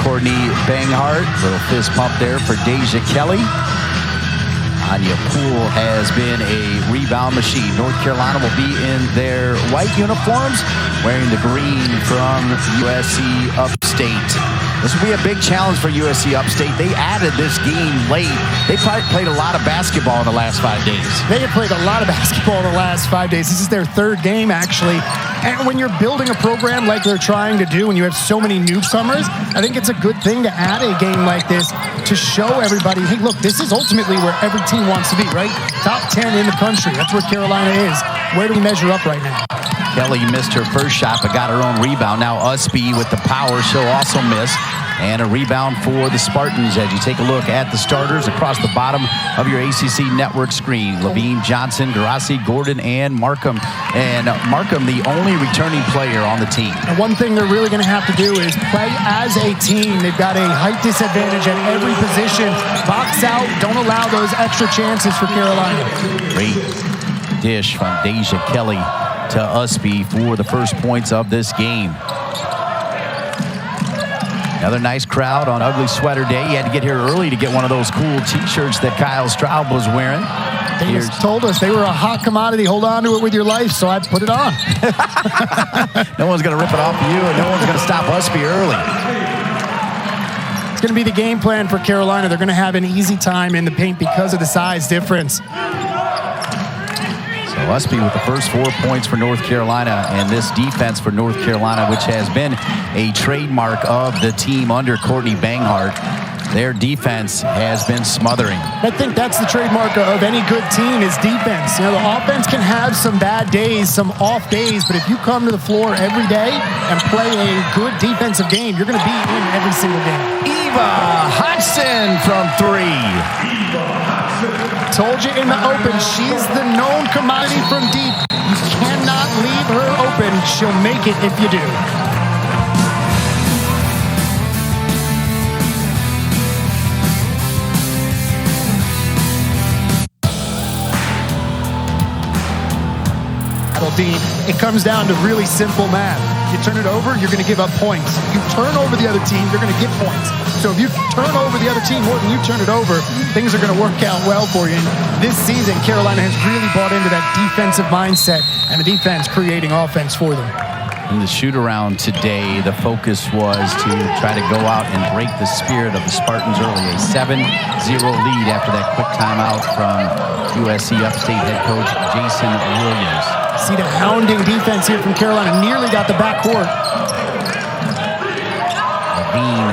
Courtney Banghart. Little fist pump there for Deja Kelly. Anya Poole has been a rebound machine. North Carolina will be in their white uniforms, wearing the green from SC Upstate. This will be a big challenge for SC Upstate. They added this game late. They probably played a lot of basketball in the last 5 days. They have played a lot of basketball in the last 5 days. This is their third game, actually. And when you're building a program like they're trying to do, and you have so many newcomers, I think it's a good thing to add a game like this to show everybody, hey, look, this is ultimately where every team wants to be, right? Top 10 in the country. That's where Carolina is. Where do we measure up right now? Kelly missed her first shot, but got her own rebound. Now Ustby with the power. She'll also miss. And a rebound for the Spartans as you take a look at the starters across the bottom of your ACC network screen. Levine, Johnson, Garasi, Gordon, and Markham. And Markham, the only returning player on the team. And one thing they're really going to have to do is play as a team. They've got a height disadvantage at every position. Box out. Don't allow those extra chances for Carolina. Great dish from Deja Kelly to Ustby for the first points of this game. Another nice crowd on Ugly Sweater Day. You had to get here early to get one of those cool T-shirts that Kyle Straub was wearing. They just told us they were a hot commodity. Hold on to it with your life, so I put it on. No one's going to rip it off of you, and no one's going to stop Ustby early. It's going to be the game plan for Carolina. They're going to have an easy time in the paint because of the size difference. Ustby with the first 4 points for North Carolina, and this defense for North Carolina, which has been a trademark of the team under Courtney Banghart. Their defense has been smothering. I think that's the trademark of any good team is defense. You know, the offense can have some bad days, some off days, but if you come to the floor every day and play a good defensive game, you're going to be in every single game. Eva Hodgson from 3. Told you in the open, she's the known commodity from deep. You cannot leave her open. She'll make it if you do. Dean, it comes down to really simple math. You turn it over, you're going to give up points. You turn over the other team, you're going to get points. So if you turn over the other team more than you turn it over, things are going to work out well for you. And this season, Carolina has really bought into that defensive mindset and the defense creating offense for them. In the shoot-around today, the focus was to try to go out and break the spirit of the Spartans early. A 7-0 lead after that quick timeout from SC Upstate head coach Jason Williams. See the hounding defense here from Carolina. Nearly got the backcourt. Levine.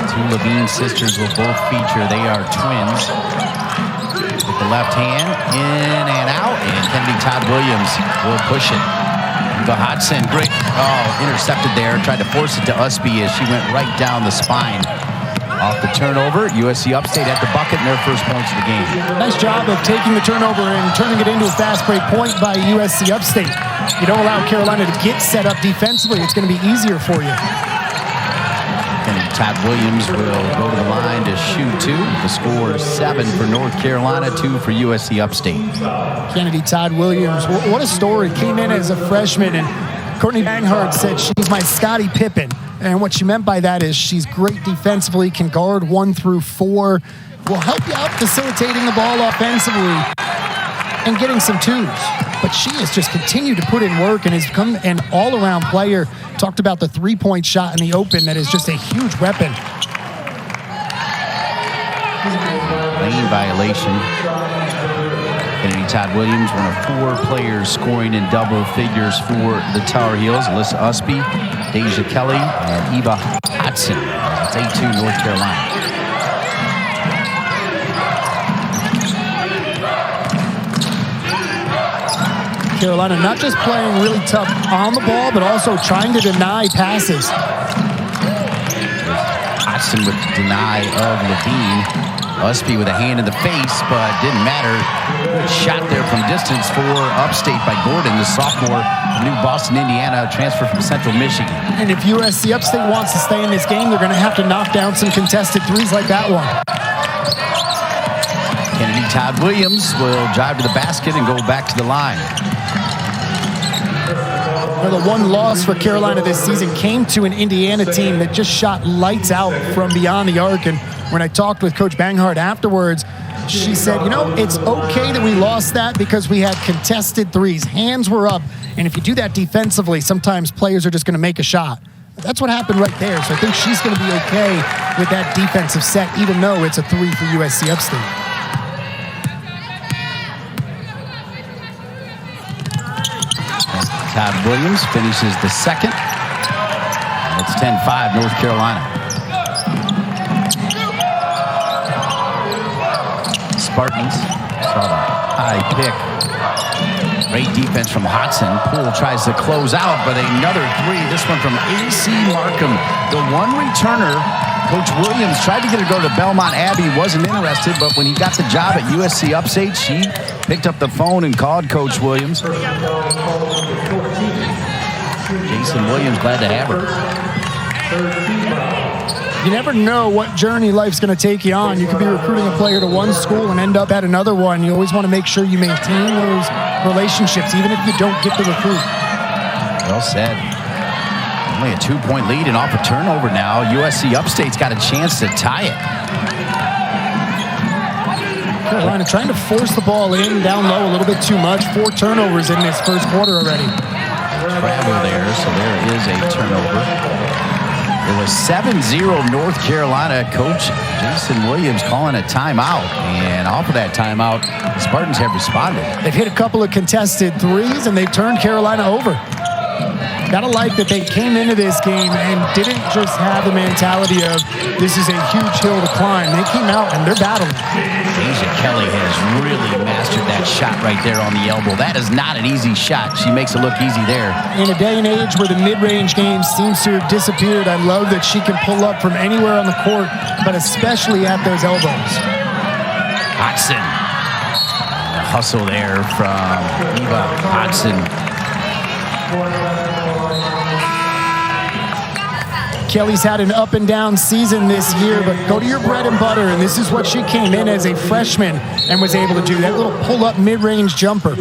Two Levine sisters will both feature. They are twins. With the left hand, in and out. And Kennedy Todd Williams will push it. Eva Hodgson, great. Oh, intercepted there. Tried to force it to Ustby as she went right down the spine. Off the turnover, SC Upstate at the bucket and their first points of the game. Nice job of taking the turnover and turning it into a fast break point by SC Upstate. You don't allow Carolina to get set up defensively, it's going to be easier for you. And Todd Williams will go to the line to shoot 2. The score is 7 for North Carolina, 2 for SC Upstate. Kennedy Todd Williams, what a story. Came in as a freshman, and Courtney Banghart said she's my Scottie Pippen. And what she meant by that is she's great defensively, can guard 1 through 4, will help you out facilitating the ball offensively and getting some twos. But she has just continued to put in work and has become an all-around player. Talked about the three-point shot in the open that is just a huge weapon. Lane violation. Kennedy Todd Williams, one of 4 players scoring in double figures for the Tar Heels. Alyssa Ustby, Deja Kelly, and Eva Hodgson. It's 8-2 North Carolina. Carolina not just playing really tough on the ball, but also trying to deny passes. Hodgson with the deny of Levine. Ustby with a hand in the face, but didn't matter. Good shot there from distance for Upstate by Gordon, the sophomore from New Boston, Indiana, transfer from Central Michigan. And if SC Upstate wants to stay in this game, they're going to have to knock down some contested threes like that one. Kennedy Todd Williams will drive to the basket and go back to the line. The one loss for Carolina this season came to an Indiana team that just shot lights out from beyond the arc. And when I talked with Coach Banghart afterwards, she said, it's okay that we lost that because we had contested threes. Hands were up. And if you do that defensively, sometimes players are just going to make a shot. That's what happened right there. So I think she's going to be okay with that defensive set, even though it's a 3 for USC Upstate. Todd Williams finishes the second. It's 10-5 North Carolina. Spartans saw the high pick. Great defense from Hodgson. Poole tries to close out, but another three. This one from AC Markham. The one returner, Coach Williams tried to get her to go to Belmont Abbey, wasn't interested, but when he got the job at USC Upstate, she picked up the phone and called Coach Williams. Jason Williams, glad to have her. You never know what journey life's going to take you on. You could be recruiting a player to one school and end up at another one. You always want to make sure you maintain those relationships, even if you don't get the recruit. Well said. Only a 2-point lead and off a turnover now. USC Upstate's got a chance to tie it. Carolina trying to force the ball in down low a little bit too much. 4 turnovers in this first quarter already. Travel there, so there is a turnover. It was 7-0 North Carolina. Coach Jason Williams calling a timeout. And off of that timeout, the Spartans have responded. They've hit a couple of contested threes, and they've turned Carolina over. Gotta like that they came into this game and didn't just have the mentality of this is a huge hill to climb. They came out and they're battling. Deja Kelly has really mastered that shot right there on the elbow. That is not an easy shot. She makes it look easy there. In a day and age where the mid-range game seems to have disappeared, I love that she can pull up from anywhere on the court, but especially at those elbows. Hodgson. The hustle there from Eva Hodgson. Kelly's had an up and down season this year, but go to your bread and butter, and this is what she came in as a freshman and was able to do, that little pull-up mid-range jumper.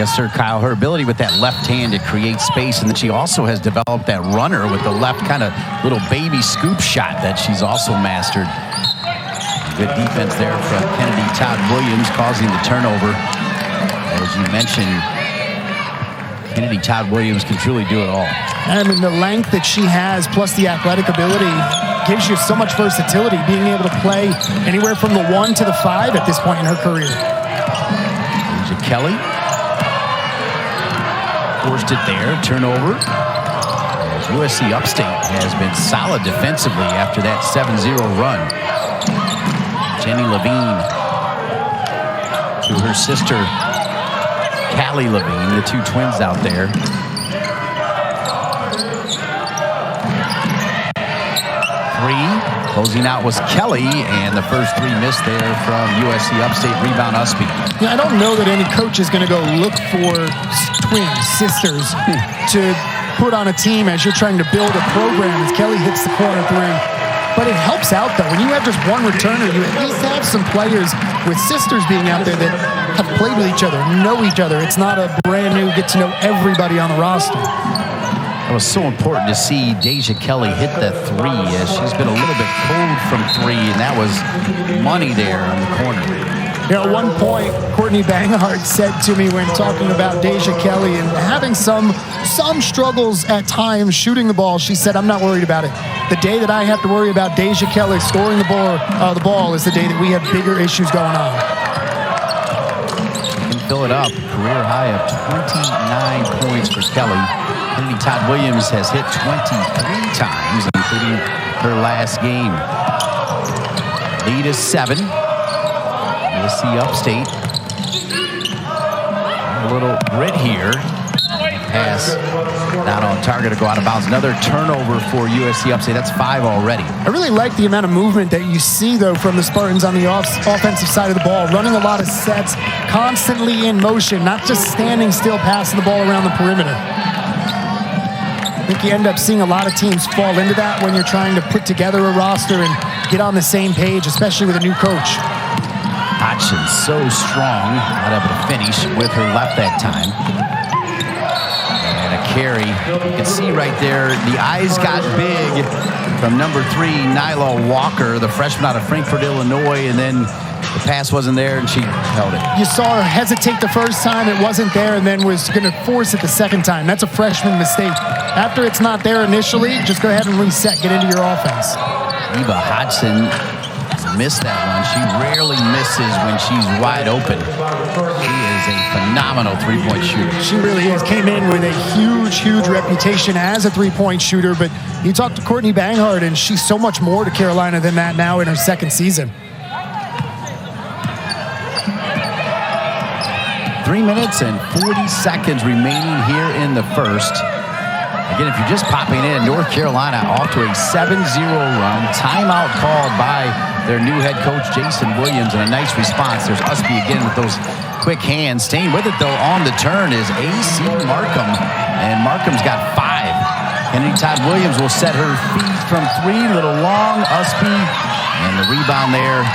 Yes, sir, Kyle. Her ability with that left hand to create space, and then she also has developed that runner with the left kind of little baby scoop shot that she's also mastered. Good defense there from Kennedy Todd Williams causing the turnover. As you mentioned, Kennedy Todd Williams can truly do it all. I mean, the length that she has, plus the athletic ability, gives you so much versatility, being able to play anywhere from the 1 to the 5 at this point in her career. Deja Kelly. Forced it there, turnover. As USC Upstate has been solid defensively after that 7-0 run. Jenny Levine to her sister, Callie Levine, the two twins out there. Closing out was Kelly, and the first 3 missed there from USC Upstate. Rebound Ustby. Yeah, I don't know that any coach is going to go look for twins, sisters, to put on a team as you're trying to build a program as Kelly hits the corner 3. But it helps out, though. When you have just one returner, you at least have some players with sisters being out there that have played with each other, know each other. It's not a brand new get to know everybody on the roster. It was so important to see Deja Kelly hit that 3 as she's been a little bit cold from 3, and that was money there on the corner. You know, at one point, Courtney Banghart said to me when talking about Deja Kelly and having some struggles at times shooting the ball, she said, "I'm not worried about it. The day that I have to worry about Deja Kelly scoring the ball is the day that we have bigger issues going on." She can fill it up. Career high of 29 points for Kelly. Kennedy Todd Williams has hit 23 times, including her last game. Lead is 7. USC Upstate. A little grit here. Pass not on target to go out of bounds. Another turnover for USC Upstate. That's 5 already. I really like the amount of movement that you see, though, from the Spartans on the offensive side of the ball, running a lot of sets, constantly in motion, not just standing still, passing the ball around the perimeter. I think you end up seeing a lot of teams fall into that when you're trying to put together a roster and get on the same page, especially with a new coach. Hodgson, so strong, not able to finish with her left that time. carry. You can see right there, the eyes got big from number 3, Nyla Walker, the freshman out of Frankfort, Illinois, and then the pass wasn't there, and she held it. You saw her hesitate the first time, it wasn't there, and then was going to force it the second time. That's a freshman mistake. After it's not there initially, just go ahead and reset, get into your offense. Eva Hodgson missed that one. She rarely misses when she's wide open. She is a phenomenal three-point shooter. She really is. Came in with a huge, huge reputation as a three-point shooter, but you talk to Courtney Banghart, and she's so much more to Carolina than that now in her second season. 3 minutes and 40 seconds remaining here in the first. Again, if you're just popping in, North Carolina off to a 7-0 run. Timeout called by their new head coach, Jason Williams, and a nice response. There's Ustby again with those quick hands. Staying with it, though, on the turn is AC Markham, and Markham's got 5. Kennedy Todd Williams will set her feet from 3, little long. Ustby, and the rebound there.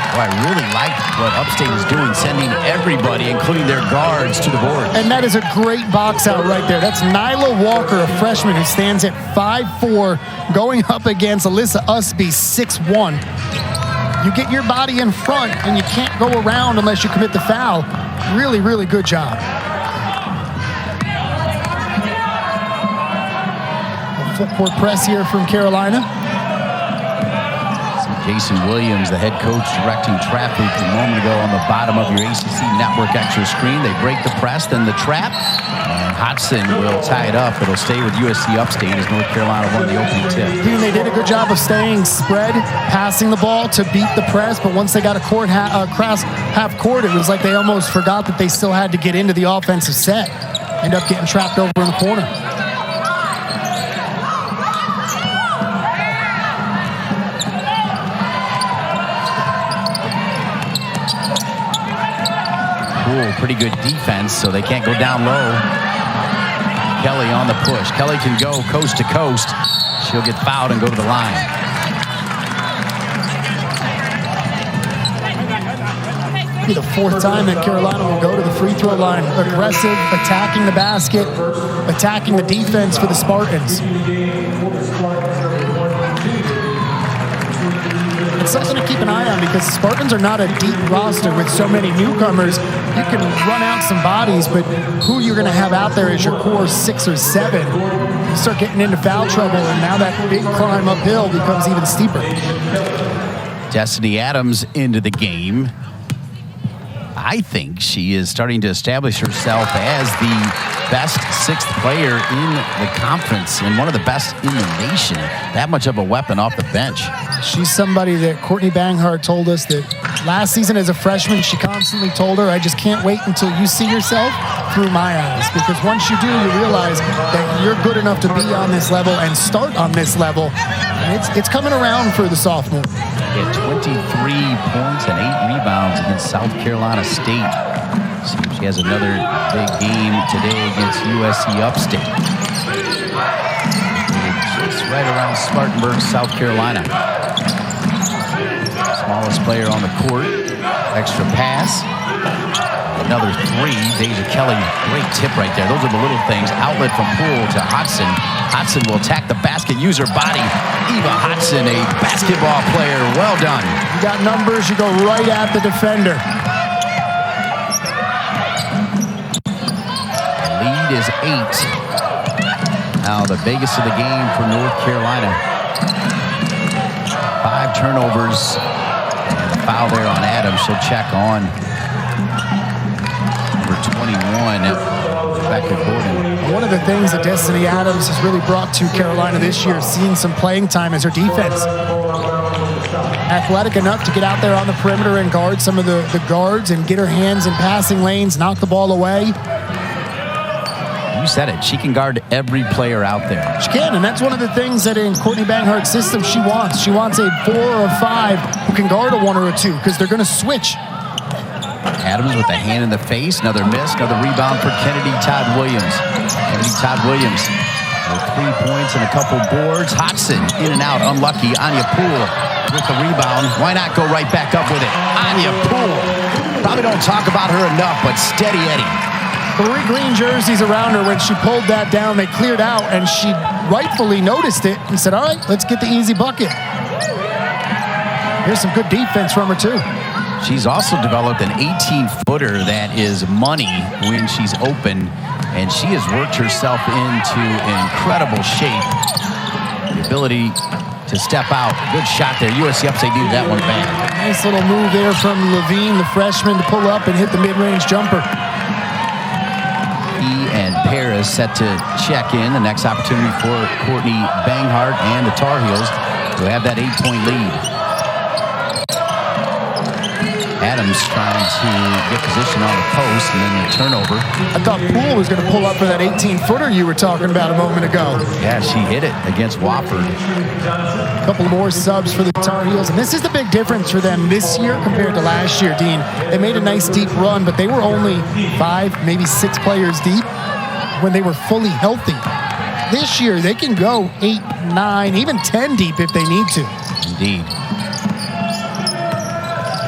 Boy, I really like what Upstate is doing, sending everybody, including their guards, to the board. And that is a great box out right there. That's Nyla Walker, a freshman who stands at 5'4", going up against Alyssa Ustby, 6'1". You get your body in front, and you can't go around unless you commit the foul. Really, really good job. A full court press here from Carolina. Jason Williams, the head coach, directing traffic a moment ago on the bottom of your ACC Network extra screen. They break the press, then the trap. And Hodgson will tie it up. It'll stay with SC Upstate as North Carolina won the opening tip. They did a good job of staying spread, passing the ball to beat the press, but once they got across half court, it was like they almost forgot that they still had to get into the offensive set. End up getting trapped over in the corner. Pretty good defense, so they can't go down low. Kelly on the push. Kelly can go coast to coast. She'll get fouled and go to the line. Be the 4th time that Carolina will go to the free throw line. Aggressive, attacking the basket, attacking the defense for the Spartans. It's something to keep an eye on because the Spartans are not a deep roster with so many newcomers. You can run out some bodies, but who you're going to have out there is your core 6 or 7. You start getting into foul trouble, and now that big climb uphill becomes even steeper. Destiny Adams into the game. I think she is starting to establish herself as the best 6th player in the conference and one of the best in the nation. That much of a weapon off the bench. She's somebody that Courtney Banghart told us that last season as a freshman, she constantly told her, I just can't wait until you see yourself through my eyes. Because once you do, you realize that you're good enough to be on this level and start on this level. And it's coming around for the sophomore. She had 23 points and 8 rebounds against South Carolina State. She has another big game today against SC Upstate. It's right around Spartanburg, South Carolina. Smallest player on the court. Extra pass. Another 3. Deja Kelly, great tip right there. Those are the little things. Outlet from Poole to Hodgson. Hodgson will attack the basket, use her body. Eva Hodgson, a basketball player. Well done. You got numbers, you go right at the defender. Lead is 8. Now the biggest of the game for North Carolina. 5 turnovers. And a foul there on Adams. She'll check on number 21, Rebecca Gordon. One of the things that Destiny Adams has really brought to Carolina this year, seeing some playing time, is her defense. Athletic enough to get out there on the perimeter and guard some of the guards and get her hands in passing lanes, knock the ball away. You said it. She can guard every player out there. She can, and that's one of the things that in Courtney Banghart's system she wants. She wants a 4 or a 5 who can guard a 1 or a 2 because they're going to switch. Adams with a hand in the face. Another miss. Another rebound for Kennedy Todd Williams. Kennedy Todd Williams with 3 points and a couple boards. Hodgson in and out. Unlucky. Anya Poole with the rebound. Why not go right back up with it? Anya Poole. Probably don't talk about her enough, but steady Eddie. 3 green jerseys around her. When she pulled that down, they cleared out, and she rightfully noticed it and said, all right, let's get the easy bucket. Here's some good defense from her, too. She's also developed an 18-footer that is money when she's open, and she has worked herself into incredible shape. The ability to step out. Good shot there. USC Upstate needed that one bad. Nice little move there from Levine, the freshman, to pull up and hit the mid-range jumper. He and Paris set to check in. The next opportunity for Courtney Banghart and the Tar Heels, who have that 8-point lead. Adams trying to get position on the post, and then the turnover. I thought Poole was going to pull up for that 18-footer you were talking about a moment ago. Yeah, she hit it against Wofford. A couple more subs for the Tar Heels, and this is the big difference for them this year compared to last year, Dean. They made a nice deep run, but they were only 5, maybe 6 players deep when they were fully healthy. This year, they can go 8, 9, even 10 deep if they need to. Indeed.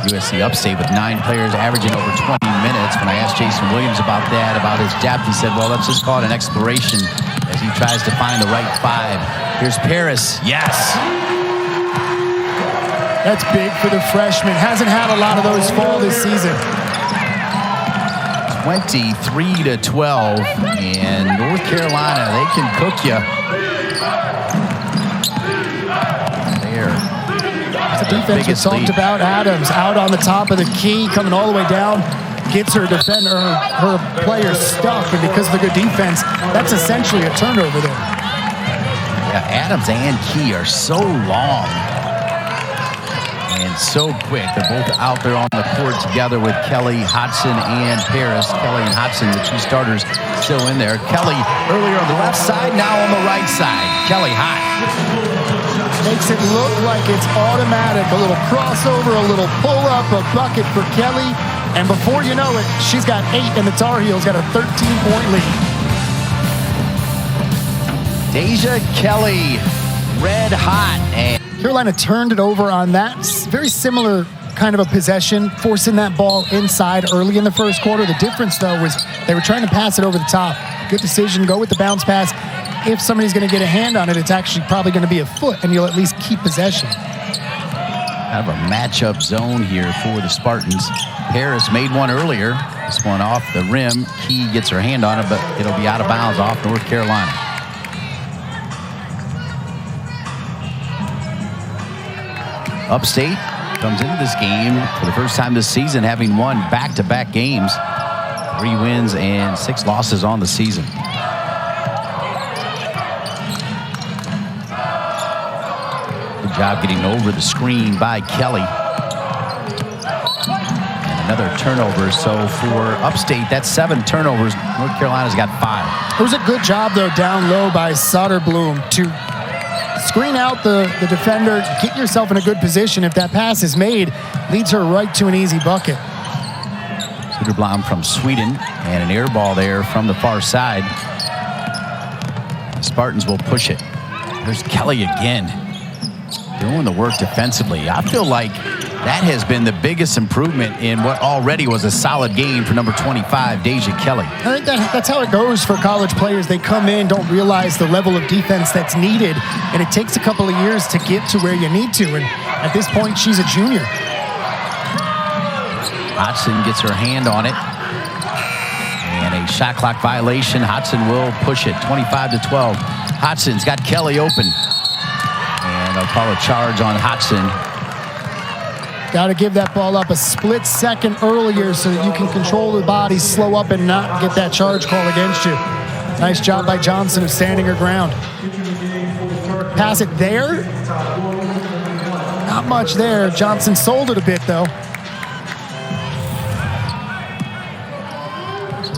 USC Upstate with 9 players averaging over 20 minutes. When I asked Jason Williams about that, about his depth, he said, well, let's just call it an exploration as he tries to find the right 5. Here's Paris. Yes. That's big for the freshman. Hasn't had a lot of those fall this season. 23-12, and North Carolina, they can cook you. There. The defense we talked about. Adams out on the top of the key, coming all the way down, gets her defender, her player stuck, and because of the good defense, that's essentially a turnover there. Yeah, Adams and Key are so long and so quick. They're both out there on the court together with Kelly, Hodgson, and Paris. Kelly and Hodgson, the 2 starters, still in there. Kelly earlier on the left side, now on the right side. Kelly hot. Makes it look like it's automatic. A little crossover, a little pull-up, a bucket for Kelly. And before you know it, she's got 8, and the Tar Heels got a 13-point lead. Deja Kelly, red hot. And Carolina turned it over on that very similar kind of a possession, forcing that ball inside early in the first quarter. The difference, though, was they were trying to pass it over the top. Good decision, go with the bounce pass. If somebody's going to get a hand on it, it's actually probably going to be a foot, and you'll at least keep possession. Kind of a matchup zone here for the Spartans. Paris made one earlier. This one off the rim. Key gets her hand on it, but it'll be out of bounds off North Carolina. Upstate comes into this game for the first time this season, having won back-to-back games. 3 wins and 6 losses on the season. Good job getting over the screen by Kelly. And another turnover. So for Upstate, that's 7 turnovers. North Carolina's got 5. It was a good job, though, down low by Soderblom to screen out the defender, get yourself in a good position. If that pass is made, leads her right to an easy bucket. Soderblom from Sweden, and an air ball there from the far side. The Spartans will push it. There's Kelly again, doing the work defensively. I feel like that has been the biggest improvement in what already was a solid game for number 25, Deja Kelly. I think that's how it goes for college players. They come in, don't realize the level of defense that's needed, and it takes a couple of years to get to where you need to. And at this point, she's a junior. Hodgson gets her hand on it. And a shot clock violation. Hodgson will push it, 25-12. Hodgson's got Kelly open. And they'll call a charge on Hodgson. Got to give that ball up a split second earlier so that you can control the body, slow up, and not get that charge call against you. Nice job by Johnson of standing her ground. Pass it there. Not much there. Johnson sold it a bit, though.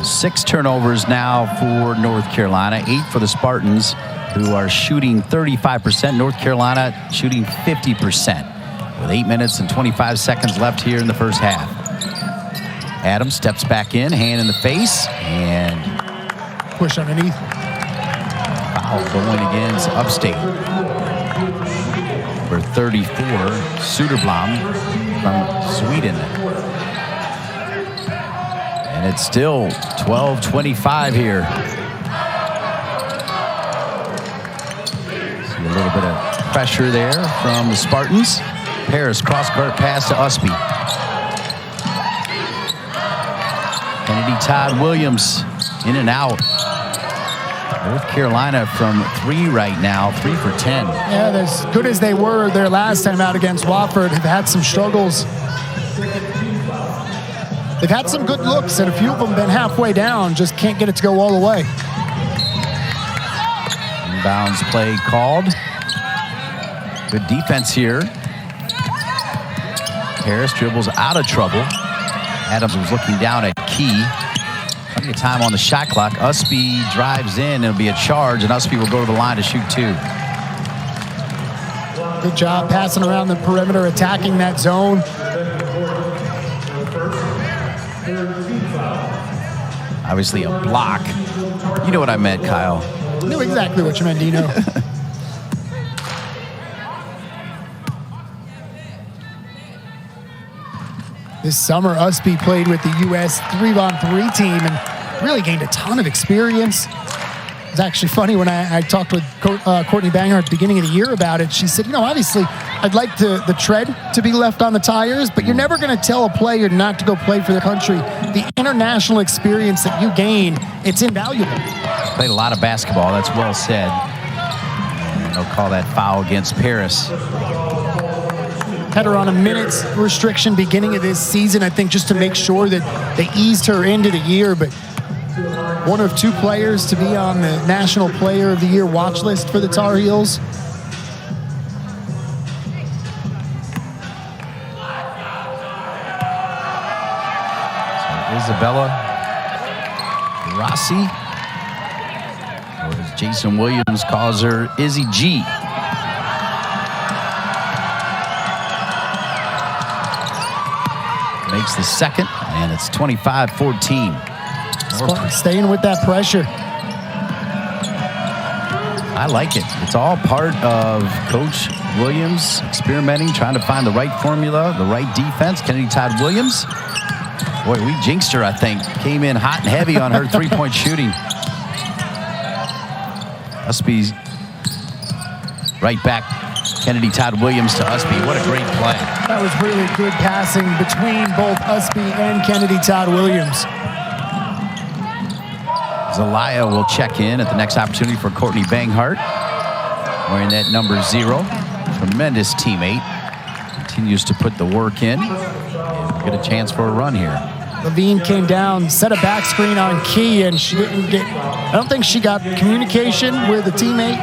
6 turnovers now for North Carolina, 8 for the Spartans, who are shooting 35%. North Carolina shooting 50%. With 8 minutes and 25 seconds left here in the first half. Adams steps back in, hand in the face, and push underneath. Foul going against Upstate. Number 34, Soderblom from Sweden. And And it's still 12-25 here. See a little bit of pressure there from the Spartans. Paris cross-court pass to Ustby. Kennedy Todd Williams in and out. North Carolina from 3 right now, 3 for 10. Yeah, as good as they were their last time out against Wofford, have had some struggles. They've had some good looks, and a few of them been halfway down, just can't get it to go all the way. Inbounds play called. Good defense here. Paris dribbles out of trouble. Adams was looking down at Key. Plenty of time on the shot clock. Ustby drives in. It'll be a charge, and Ustby will go to the line to shoot 2. Good job passing around the perimeter, attacking that zone. Obviously a block. You know what I meant, Kyle. I knew exactly what you meant, Dino. This summer, Ustby played with the U.S. 3-on-3 team and really gained a ton of experience. It's actually funny when I talked with Courtney Banger at the beginning of the year about it. She said, obviously, I'd like the tread to be left on the tires, but you're never going to tell a player not to go play for the country. The international experience that you gain, it's invaluable. Played a lot of basketball. That's well said. And they'll call that foul against Paris. Had her on a minutes restriction beginning of this season, I think, just to make sure that they eased her into the year. But one of 2 players to be on the National Player of the Year watch list for the Tar Heels. Isabella Rossi, or as Jason Williams calls her, Izzy G. Makes the second, and it's 25-14. Staying with that pressure. I like it. It's all part of Coach Williams experimenting, trying to find the right formula, the right defense. Kennedy Todd Williams. Boy, we jinxed her, I think. Came in hot and heavy on her three-point shooting. Ustby's right back. Kennedy Todd Williams to Ustby. What a great play. That was really good passing between both Ustby and Kennedy Todd Williams. Zelaya will check in at the next opportunity for Courtney Banghart, wearing that number 0. Tremendous teammate. Continues to put the work in. And get a chance for a run here. Levine came down, set a back screen on Key, and she didn't get, I don't think she got communication with the teammate.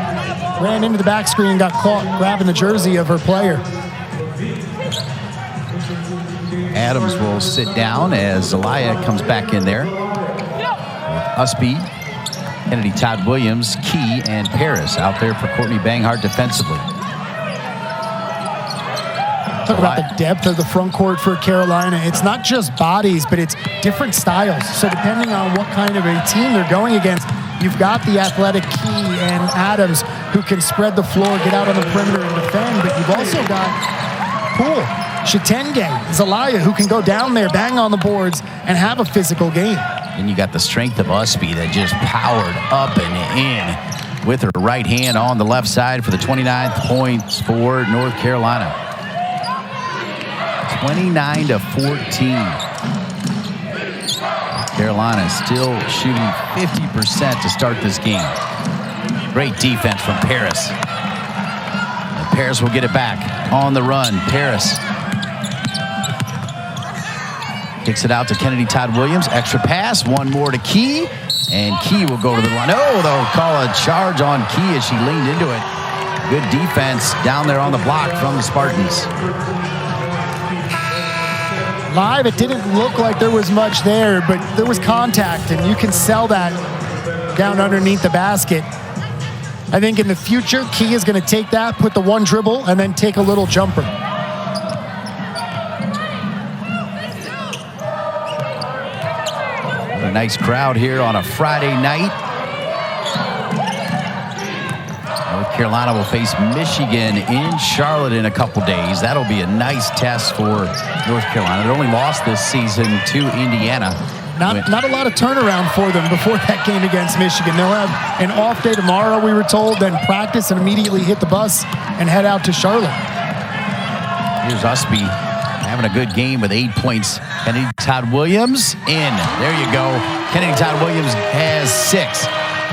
Ran into the back screen and got caught grabbing the jersey of her player. Adams will sit down as Zelaya comes back in there. Ustby, Kennedy Todd Williams, Key, and Paris out there for Courtney Banghart defensively. Talk about the depth of the front court for Carolina. It's not just bodies, but it's different styles. So depending on what kind of a team they're going against, you've got the athletic Key and Adams who can spread the floor, get out on the perimeter and defend, but you've also got Poole, Shatenge, Zelaya who can go down there, bang on the boards, and have a physical game. And you got the strength of Ustby that just powered up and in with her right hand on the left side for the 29th points for North Carolina. 29-14. Carolina still shooting 50% to start this game. Great defense from Paris. And Paris will get it back on the run. Paris kicks it out to Kennedy Todd Williams. Extra pass, one more to Key. And Key will go to the line. Oh, they'll call a charge on Key as she leaned into it. Good defense down there on the block from the Spartans. Live, it didn't look like there was much there, but there was contact, and you can sell that down underneath the basket. I think in the future, Key is going to take that, put the one dribble, and then take a little jumper. A nice crowd here on a Friday night. North Carolina will face Michigan in Charlotte in a couple days. That'll be a nice test for North Carolina. They only lost this season to Indiana. Not a lot of turnaround for them before that game against Michigan. They'll have an off day tomorrow, we were told, then practice and immediately hit the bus and head out to Charlotte. Here's Ustby having a good game with 8 points. Kennedy Todd Williams in. There you go. Kennedy Todd Williams has 6.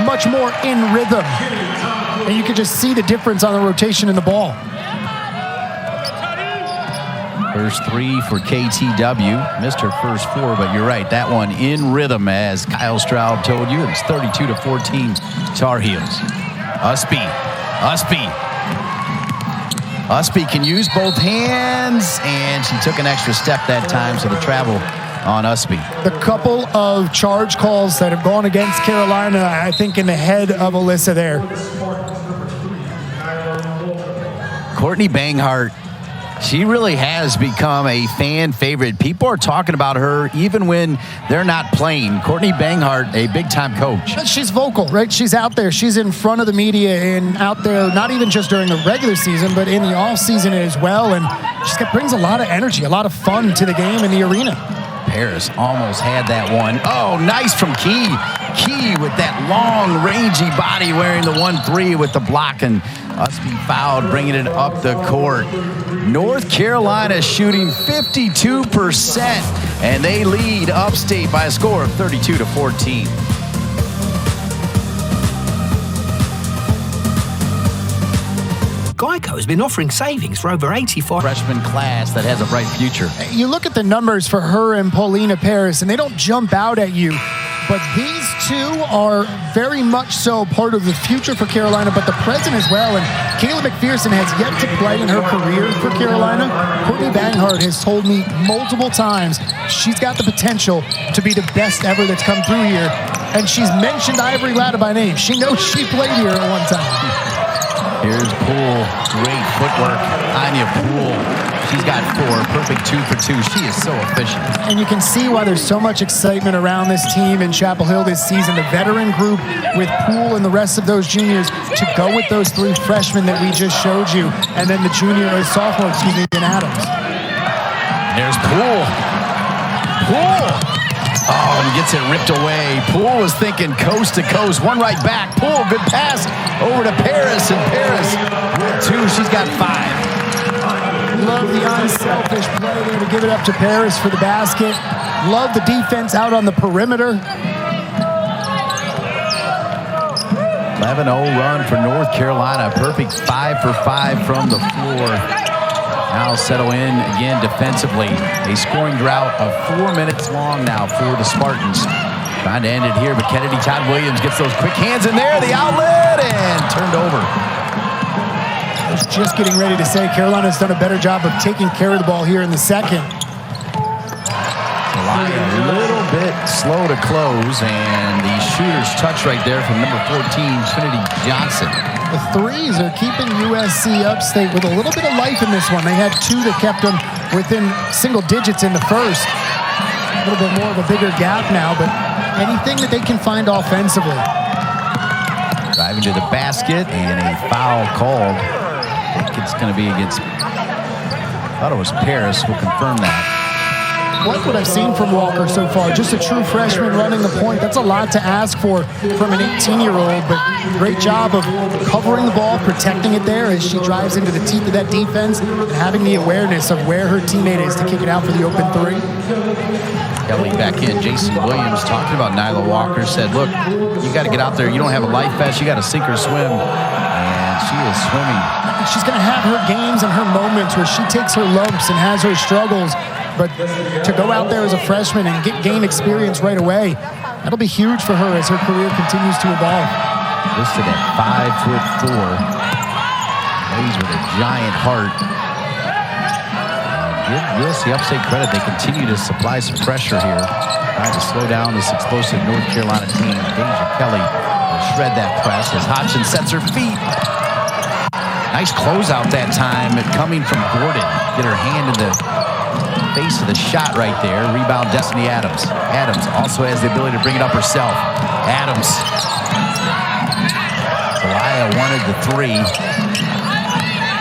Much more in rhythm. And you can just see the difference on the rotation in the ball. First 3 for KTW. Missed her first 4, but you're right. That one in rhythm, as Kyle Straub told you. It's 32-14 Tar Heels. Ustby can use both hands, and she took an extra step that time, so the travel on Ustby. The couple of charge calls that have gone against Carolina, I think, in the head of Alyssa there. Courtney Banghart, she really has become a fan favorite. People are talking about her even when they're not playing. Courtney Banghart, a big-time coach. She's vocal, right? She's out there. She's in front of the media and out there, not even just during the regular season, but in the off-season as well. And she brings a lot of energy, a lot of fun to the game in the arena. Paris almost had that one. Oh, nice from Key. Key with that long, rangy body, wearing the 1-3 with the block, and Ustby fouled, bringing it up the court. North Carolina shooting 52%, and they lead Upstate by a score of 32-14. Geico has been offering savings for over 85 freshman class that has a bright future. You look at the numbers for her and Paulina Paris, and they don't jump out at you. But these two are very much so part of the future for Carolina, but the present as well. And Kayla McPherson has yet to play in her career for Carolina. Courtney Banghart has told me multiple times she's got the potential to be the best ever that's come through here. And she's mentioned Ivory Latta by name. She knows she played here at one time. Here's Poole. Great footwork. Anya Poole. She's got 4. Perfect 2 for 2. She is so efficient. And you can see why there's so much excitement around this team in Chapel Hill this season. The veteran group with Poole and the rest of those juniors to go with those 3 freshmen that we just showed you. And then the sophomore, in Adams. There's Poole. Oh, and gets it ripped away. Poole was thinking coast to coast. One right back. Poole, good pass over to Paris. And Paris with 2. She's got 5. Love the unselfish play there to give it up to Paris for the basket. Love the defense out on the perimeter. 11-0 run for North Carolina. Perfect 5 for 5 from the floor. Now settle in again defensively. A scoring drought of 4 minutes long now for the Spartans. Trying to end it here, but Kennedy Todd Williams gets those quick hands in there. The outlet, and turned over. I was just getting ready to say Carolina's done a better job of taking care of the ball here in the second. A little bit slow to close, and the shooter's touch right there from number 14, Trinity Johnson. The threes are keeping USC Upstate with a little bit of life in this one. They had 2 that kept them within single digits in the first. A little bit more of a bigger gap now, but anything that they can find offensively. Driving to the basket, and a foul called. I think it's going to be against, I thought it was Paris. We'll confirm that. Like what I've seen from Walker so far. Just a true freshman running the point. That's a lot to ask for from an 18-year-old, but great job of covering the ball, protecting it there as she drives into the teeth of that defense and having the awareness of where her teammate is to kick it out for the open 3. Kelly back in. Jason Williams talking about Nyla Walker, said, look, you got to get out there. You don't have a life vest. You got to sink or swim. And she is swimming. She's going to have her games and her moments where she takes her lumps and has her struggles. But to go out there as a freshman and gain experience right away, that'll be huge for her as her career continues to evolve. Listed at 5'4". Plays with a giant heart. Give USC Upstate credit. They continue to supply some pressure here. Trying to slow down this explosive North Carolina team. Deja Kelly will shred that press as Hodgson sets her feet. Nice closeout that time coming from Gordon. Get her hand in the face of the shot right there. Rebound, Destiny Adams. Adams also has the ability to bring it up herself. Adams. Zelaya wanted the 3.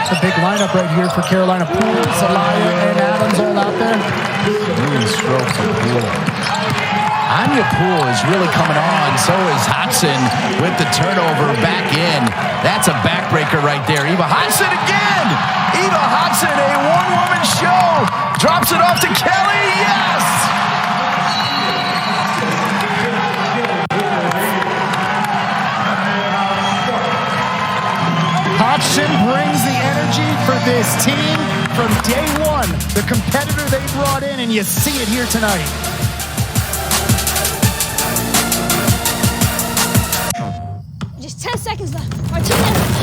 It's a big lineup right here for Carolina. Poole, Zelaya, and Adams all out there. Moving stroke from Poole. Anya Poole is really coming on. So is Hodgson with the turnover back in. That's a backbreaker right there. Eva Hodgson again. Eva Hodgson, a one-woman show. Drops it off to Kelly. Yes! Hodgson brings the energy for this team from day one. The competitor they brought in, and you see it here tonight. Just 10 seconds left. Or 2 minutes.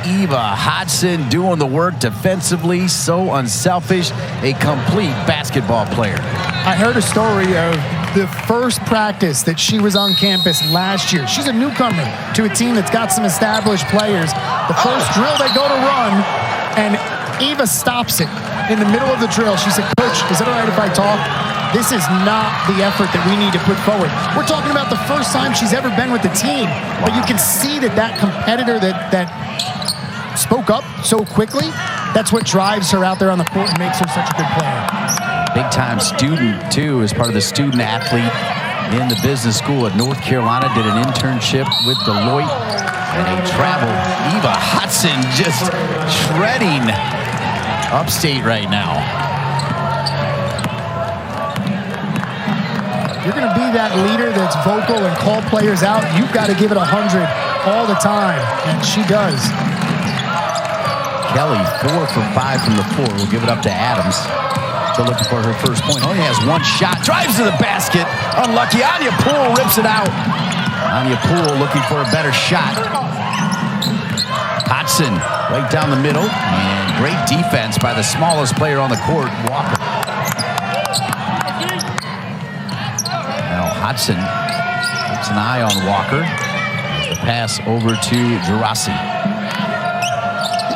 Eva Hodgson doing the work defensively, so unselfish, a complete basketball player. I heard a story of the first practice that she was on campus last year. She's a newcomer to a team that's got some established players. The first drill they go to run, and Eva stops it in the middle of the drill. She said, "Coach, is it all right if I talk? This is not the effort that we need to put forward." We're talking about the first time she's ever been with the team, but you can see that competitor that spoke up so quickly, that's what drives her out there on the court and makes her such a good player. Big-time student, too, as part of the student athlete in the business school at North Carolina. Did an internship with Deloitte and a travel. Eva Hodgson just shredding Upstate right now. You're going to be that leader that's vocal and call players out. You've got to give it 100 all the time, and she does. Kelly, 4 for 5 from the floor. We'll give it up to Adams. Still looking for her first point. Only has one shot. Drives to the basket. Unlucky. Anya Poole rips it out. Anya Poole looking for a better shot. Hodgson right down the middle. And great defense by the smallest player on the court, Walker. Now Hodgson keeps an eye on Walker. The pass over to Gerasi.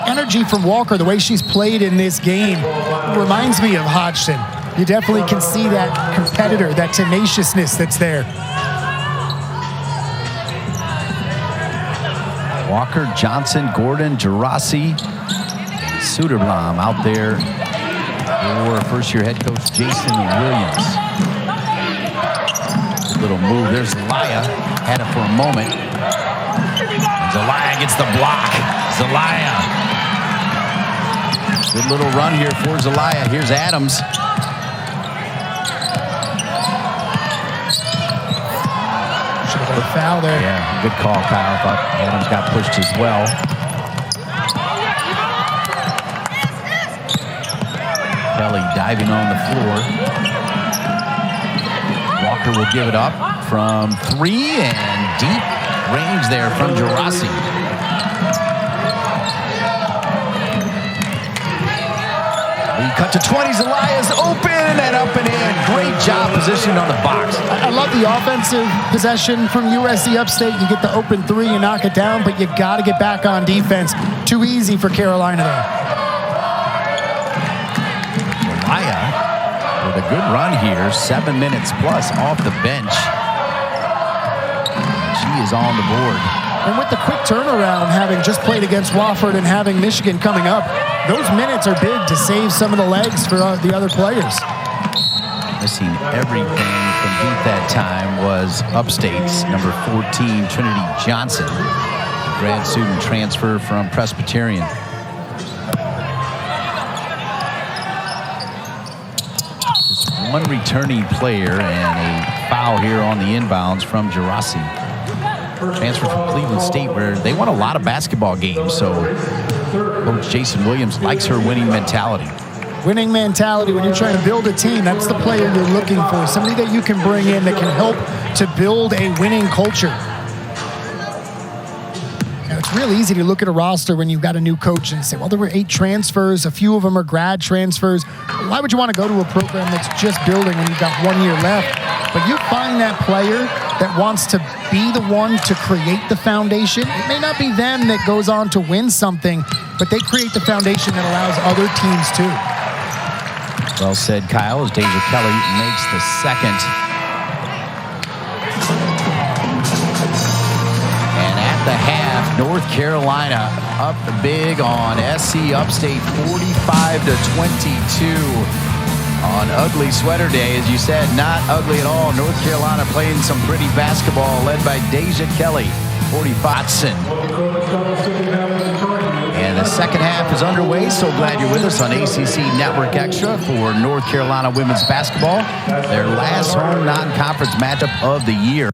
Energy from Walker, the way she's played in this game, reminds me of Hodgson. You definitely can see that competitor, that tenaciousness that's there. Walker, Johnson, Gordon, Gerasi, Suderblom out there for first-year head coach Jason Williams. Little move. There's Zelaya. Had it for a moment. And Zelaya gets the block. Zelaya. Good little run here for Zelaya. Here's Adams. Should have got a foul there. Yeah, good call, Kyle. Thought Adams got pushed as well. Kelly diving on the floor. Walker will give it up from 3 and deep range there from Gerasi. We cut to 20. Zelaya's open and up and in. Great job positioned on the box. I love the offensive possession from SC Upstate. You get the open 3, you knock it down, but you got to get back on defense. Too easy for Carolina there. Zelaya with a good run here. 7 minutes plus off the bench. She is on the board. And with the quick turnaround, having just played against Wofford and having Michigan coming up, those minutes are big to save some of the legs for the other players. Missing everything from deep that time was Upstate's number 14, Trinity Johnson, grad student transfer from Presbyterian. Just one returning player and a foul here on the inbounds from Gerasi. Transfer from Cleveland State, where they won a lot of basketball games, so Coach Jason Williams likes her winning mentality. Winning mentality, when you're trying to build a team, that's the player you're looking for. Somebody that you can bring in that can help to build a winning culture. Now, it's real easy to look at a roster when you've got a new coach and say, well, there were 8 transfers, a few of them are grad transfers. Why would you want to go to a program that's just building when you've got 1 year left? But you find that player that wants to be the one to create the foundation. It may not be them that goes on to win something, but they create the foundation that allows other teams too. Well said, Kyle, as Deja Kelly makes the second. And at the half, North Carolina up big on SC Upstate, 45-22. On ugly sweater day, as you said, not ugly at all. North Carolina playing some pretty basketball, led by Deja Kelly, 40 Hodgson. And the second half is underway. So glad you're with us on ACC Network Extra for North Carolina women's basketball. Their last home non-conference matchup of the year.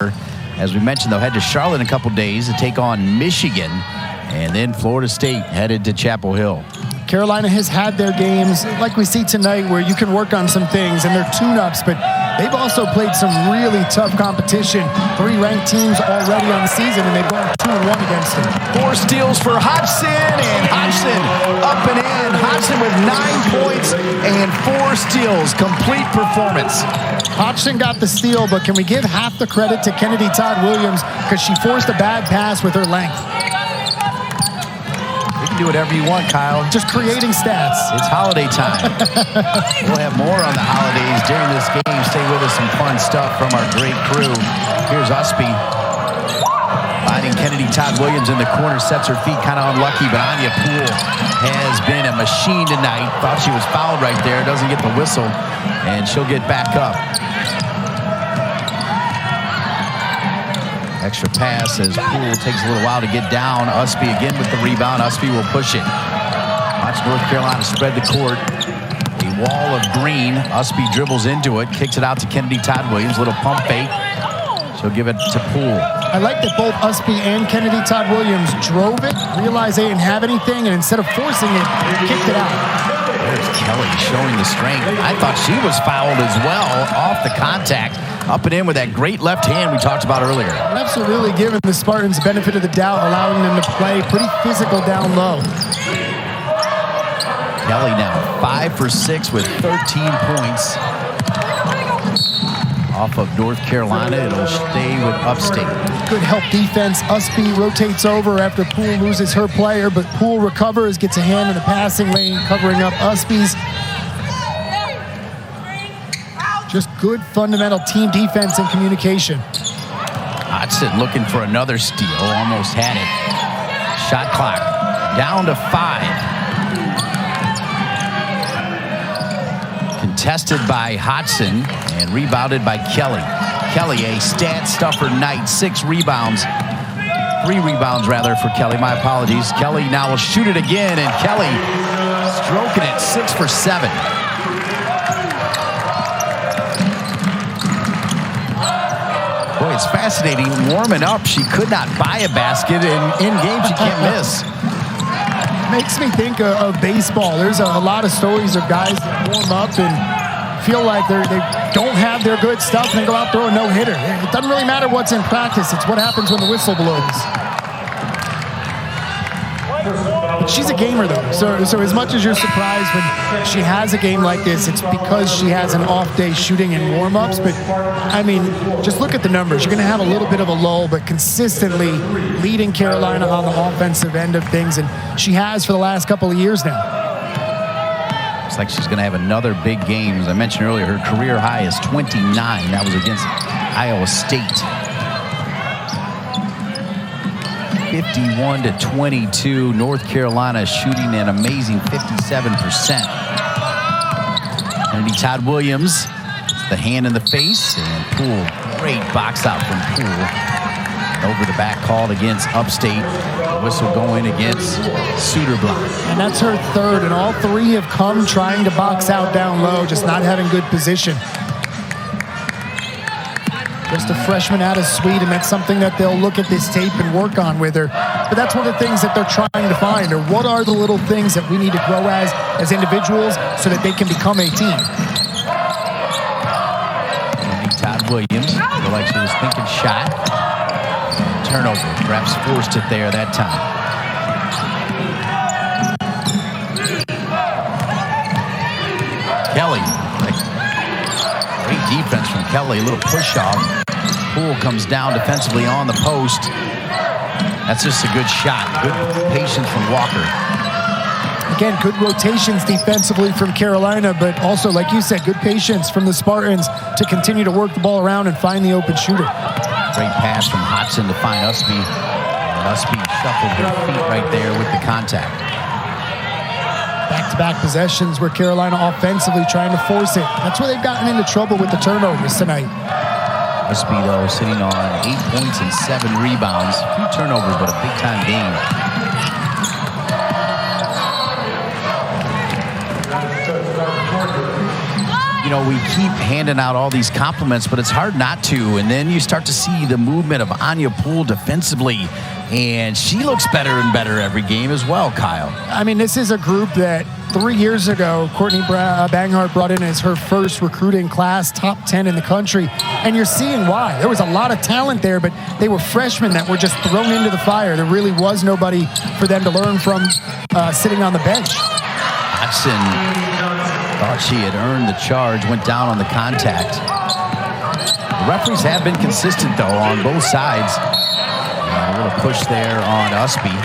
As we mentioned, they'll head to Charlotte in a couple days to take on Michigan. And then Florida State headed to Chapel Hill. Carolina has had their games like we see tonight where you can work on some things and they're tune-ups, but they've also played some really tough competition. 3 ranked teams already on the season, and they've gone 2-1 against them. 4 steals for Hodgson, and Hodgson up and in. Hodgson with 9 points and 4 steals. Complete performance. Hodgson got the steal, but can we give half the credit to Kennedy Todd Williams because she forced a bad pass with her length. Do whatever you want, Kyle. Just creating stats. It's holiday time. We'll have more on the holidays during this game. Stay with us, some fun stuff from our great crew. Here's Ustby. Finding Kennedy Todd Williams in the corner, sets her feet, kind of unlucky, but Anya Poole has been a machine tonight. Thought she was fouled right there, doesn't get the whistle, and she'll get back up. Extra pass as Poole takes a little while to get down. Ustby again with the rebound. Ustby will push it. Watch North Carolina spread the court. A wall of green. Ustby dribbles into it, kicks it out to Kennedy Todd Williams. Little pump fake. She'll give it to Poole. I like that both Ustby and Kennedy Todd Williams drove it, realized they didn't have anything, and instead of forcing it, kicked it out. There's Kelly showing the strength. I thought she was fouled as well off the contact. Up and in with that great left hand we talked about earlier. Refs are really giving the Spartans benefit of the doubt, allowing them to play pretty physical down low. Kelly now 5 for 6 with 13 points. Off of North Carolina, it'll stay with Upstate. Good help defense. Ustby rotates over after Poole loses her player, but Poole recovers, gets a hand in the passing lane, covering up Ustby's. Just good fundamental team defense and communication. Hodgson looking for another steal, almost had it. Shot clock down to 5. Contested by Hodgson and rebounded by Kelly. Kelly, a stat stuffer night, 6 rebounds. 3 rebounds rather for Kelly, my apologies. Kelly now will shoot it again, and Kelly stroking it, 6 for 7. Boy, it's fascinating. Warming up, she could not buy a basket, and in game she can't miss. Makes me think of baseball. There's a lot of stories of guys that warm up and feel like they don't have their good stuff and they go out throw a no-hitter. It doesn't really matter what's in practice. It's what happens when the whistle blows. But she's a gamer, though. So as much as you're surprised when she has a game like this, it's because she has an off day shooting in warm-ups. But, I mean, just look at the numbers. You're going to have a little bit of a lull, but consistently leading Carolina on the offensive end of things. And she has for the last couple of years now. Looks like she's going to have another big game. As I mentioned earlier, her career high is 29. That was against Iowa State. 51-22. North Carolina shooting an amazing 57%. Kennedy Todd Williams, the hand in the face, and Poole, great box out from Poole. Over the back called against Upstate. The whistle going against Suterblock. And that's her 3rd, and all 3 have come trying to box out down low, just not having good position. Just a freshman out of Sweden. That's something that they'll look at this tape and work on with her. But that's one of the things that they're trying to find, or what are the little things that we need to grow as individuals so that they can become a team. Todd Williams, feel like she was thinking shot. Turnover, perhaps forced it there that time. Kelly, great defense from Kelly, a little push off. Poole comes down defensively on the post. That's just a good shot. Good patience from Walker. Again, good rotations defensively from Carolina, but also, like you said, good patience from the Spartans to continue to work the ball around and find the open shooter. Great pass from Hodgson to find Ustby. And Ustby shuffled her feet right there with the contact. Back-to-back possessions where Carolina offensively trying to force it. That's where they've gotten into trouble with the turnovers tonight. Ustby, though, sitting on 8 points and 7 rebounds. A few turnovers, but a big-time game. You know, we keep handing out all these compliments, but it's hard not to. And then you start to see the movement of Anya Poole defensively, and she looks better and better every game as well, Kyle. I mean, this is a group that 3 years ago, Courtney Banghart brought in as her first recruiting class, top 10 in the country. And you're seeing why. There was a lot of talent there, but they were freshmen that were just thrown into the fire. There really was nobody for them to learn from sitting on the bench. Hodgson thought she had earned the charge, went down on the contact. The referees have been consistent, though, on both sides. A little push there on Ustby.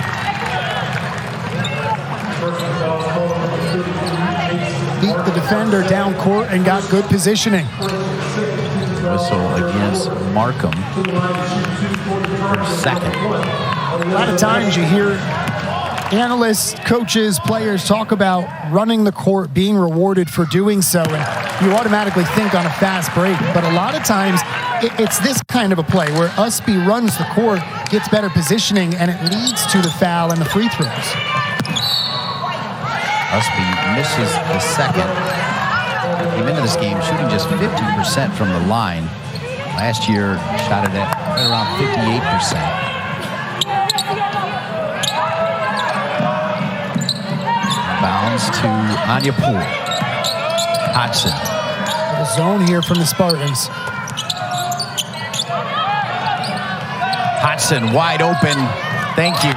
Beat the defender down court and got good positioning. Whistle against Markham for second. A lot of times you hear analysts, coaches, players talk about running the court, being rewarded for doing so, and you automatically think on a fast break. But a lot of times it's this kind of a play where Ustby runs the court, gets better positioning, and it leads to the foul and the free throws. Ustby misses the second. Came into this game shooting just 50% from the line. Last year, shot it at right around 58%. Bounds to Anya Poole. Hodgson. The zone here from the Spartans. Hodgson wide open. Thank you.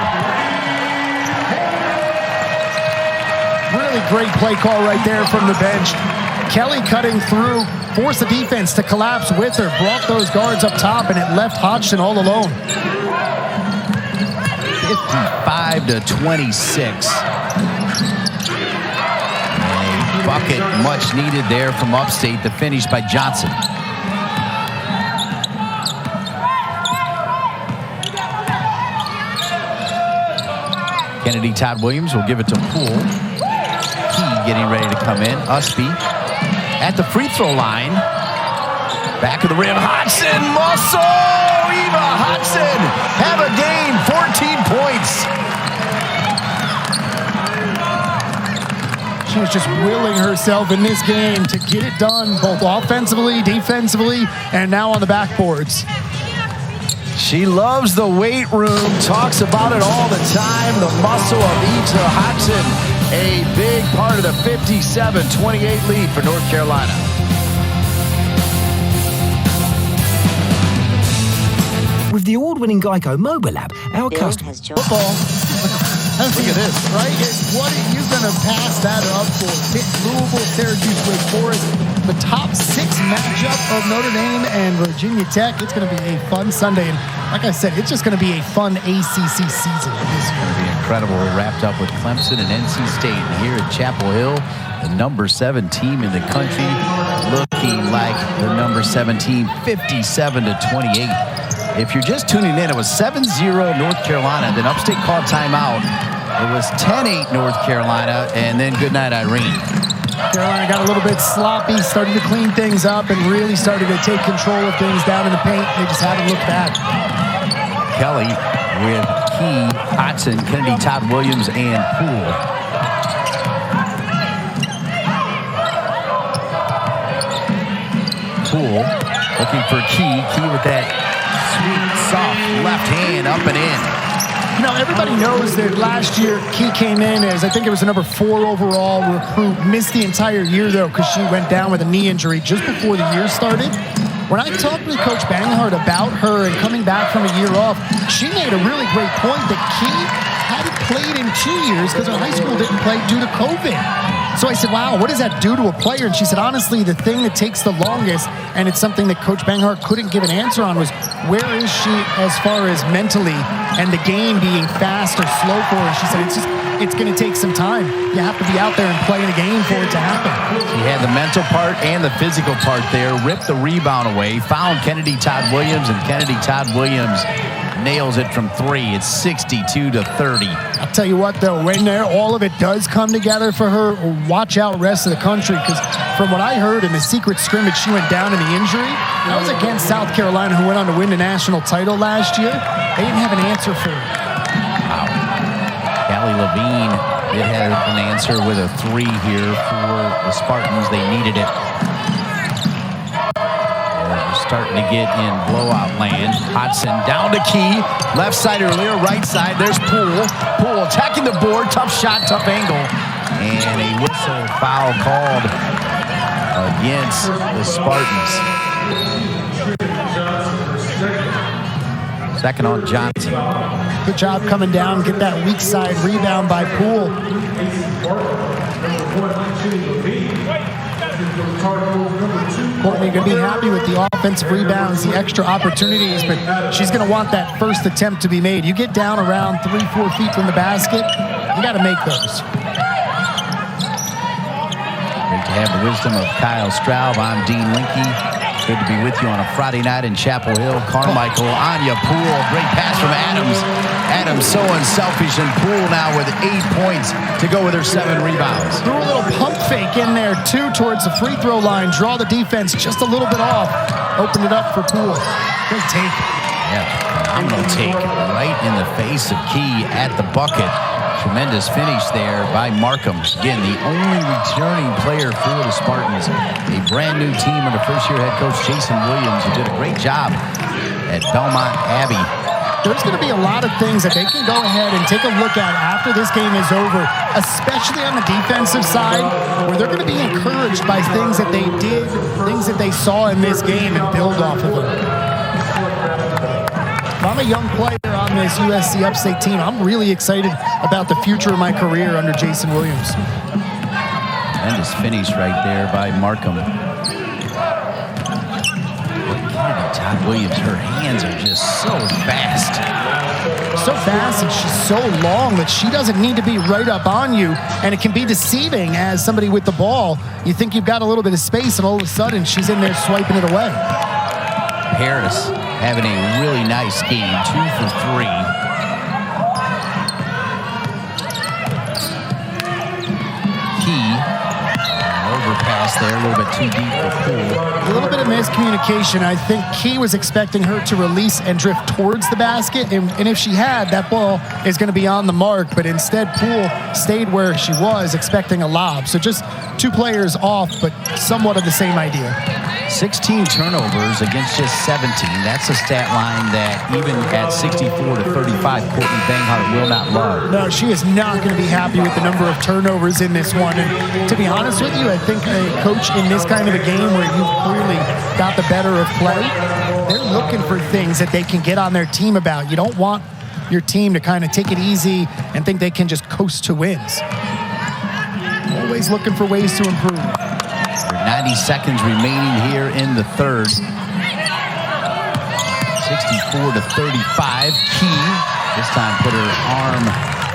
Really great play call right there from the bench. Kelly cutting through, forced the defense to collapse with her, brought those guards up top, and it left Hodgson all alone. 55-26. Bucket much needed there from Upstate. The finish by Johnson. Kennedy Todd Williams will give it to Poole. Key getting ready to come in. Ustby at the free throw line. Back of the rim. Hodgson muscle. Eva Hodgson have a game. 14 points. She was just willing herself in this game to get it done, both offensively, defensively, and now on the backboards. She loves the weight room, talks about it all the time. The muscle of Eva Hodgson, a big part of the 57-28 lead for North Carolina. With the award-winning Geico Mobile app, our customers... Football. Look at this, right? What are you going to pass that up for? Pitt, Louisville, Syracuse, Wake Forest, the top 6 matchup of Notre Dame and Virginia Tech. It's going to be a fun Sunday. And like I said, it's just going to be a fun ACC season this year. It's going to be incredible. We're wrapped up with Clemson and NC State. And here at Chapel Hill, the number 7 team in the country, looking like the number 7 team, 57-28. If you're just tuning in, it was 7-0 North Carolina. Then Upstate called timeout. It was 10-8 North Carolina, and then goodnight, Irene. Carolina got a little bit sloppy, started to clean things up, and really started to take control of things down in the paint. They just had to look back. Kelly with Key, Hodgson, Kennedy, Todd Williams, and Poole. Poole looking for Key. Key with that sweet, soft left hand up and in. You know, everybody knows that last year Key came in as, I think it was a number 4 overall recruit. Missed the entire year, though, because she went down with a knee injury just before the year started. When I talked with Coach Banghart about her and coming back from a year off, she made a really great point that Key hadn't played in 2 years because her high school didn't play due to COVID. So I said, wow, what does that do to a player? And she said, honestly, the thing that takes the longest, and it's something that Coach Banghart couldn't give an answer on, was where is she as far as mentally and the game being fast or slow for her? She said, it's going to take some time. You have to be out there and playing a game for it to happen. She had the mental part and the physical part there, ripped the rebound away, found Kennedy Todd Williams, and Kennedy Todd Williams nails it from 3. It's 62-30. I'll tell you what, though, when all of it does come together for her, watch out rest of the country, because from what I heard in the secret scrimmage, she went down in the injury. That was against South Carolina, who went on to win the national title last year. They didn't have an answer for her. Wow. Callie Levine did have an answer with a 3 here for the Spartans. They needed it. Starting to get in blowout land. Hodgson down to Key. Left side earlier, right side. There's Poole. Poole attacking the board. Tough shot, tough angle. And a whistle foul called against the Spartans. Second on Johnson. Good job coming down, get that weak side rebound by Poole. Courtney going to be happy with the offensive rebounds, the extra opportunities, but she's going to want that first attempt to be made. You get down around 3-4 feet from the basket, you got to make those. Great to have the wisdom of Kyle Straub. I'm Dean Linke. Good to be with you on a Friday night in Chapel Hill. Carmichael, Anya, Poole, great pass from Adams. Adams so unselfish, and Poole now with 8 points to go with her 7 rebounds. Threw a little pump fake in there, too, towards the free throw line. Draw the defense just a little bit off. Opened it up for Poole. Great take. Yeah, phenomenal take right in the face of Key at the bucket. Tremendous finish there by Markham. Again, the only returning player for the Spartans. A brand new team under first-year head coach Jason Williams, who did a great job at Belmont Abbey. There's going to be a lot of things that they can go ahead and take a look at after this game is over, especially on the defensive side, where they're going to be encouraged by things that they did, things that they saw in this game, and build off of it. If I'm a young player on this USC Upstate team, I'm really excited about the future of my career under Jason Williams. Tremendous finish right there by Markham. Todd Williams, her hands are just so fast. So fast, and she's so long that she doesn't need to be right up on you, and it can be deceiving as somebody with the ball. You think you've got a little bit of space, and all of a sudden she's in there swiping it away. Paris having a really nice game, 2 for 3. Overpass there, a little bit too deep for Poole. A little bit of miscommunication. I think Key was expecting her to release and drift towards the basket, and if she had, that ball is going to be on the mark, but instead Poole stayed where she was, expecting a lob. So just 2 players off, but somewhat of the same idea. 16 turnovers against just 17. That's a stat line that even at 64-35, Courtney Banghart will not love. No, she is not going to be happy with the number of turnovers in this one. And to be honest with you, I think a coach in this kind of a game where you've clearly got the better of play, they're looking for things that they can get on their team about. You don't want your team to kind of take it easy and think they can just coast to wins. Always looking for ways to improve. 90 seconds remaining here in the third. 64-35. Key this time put her arm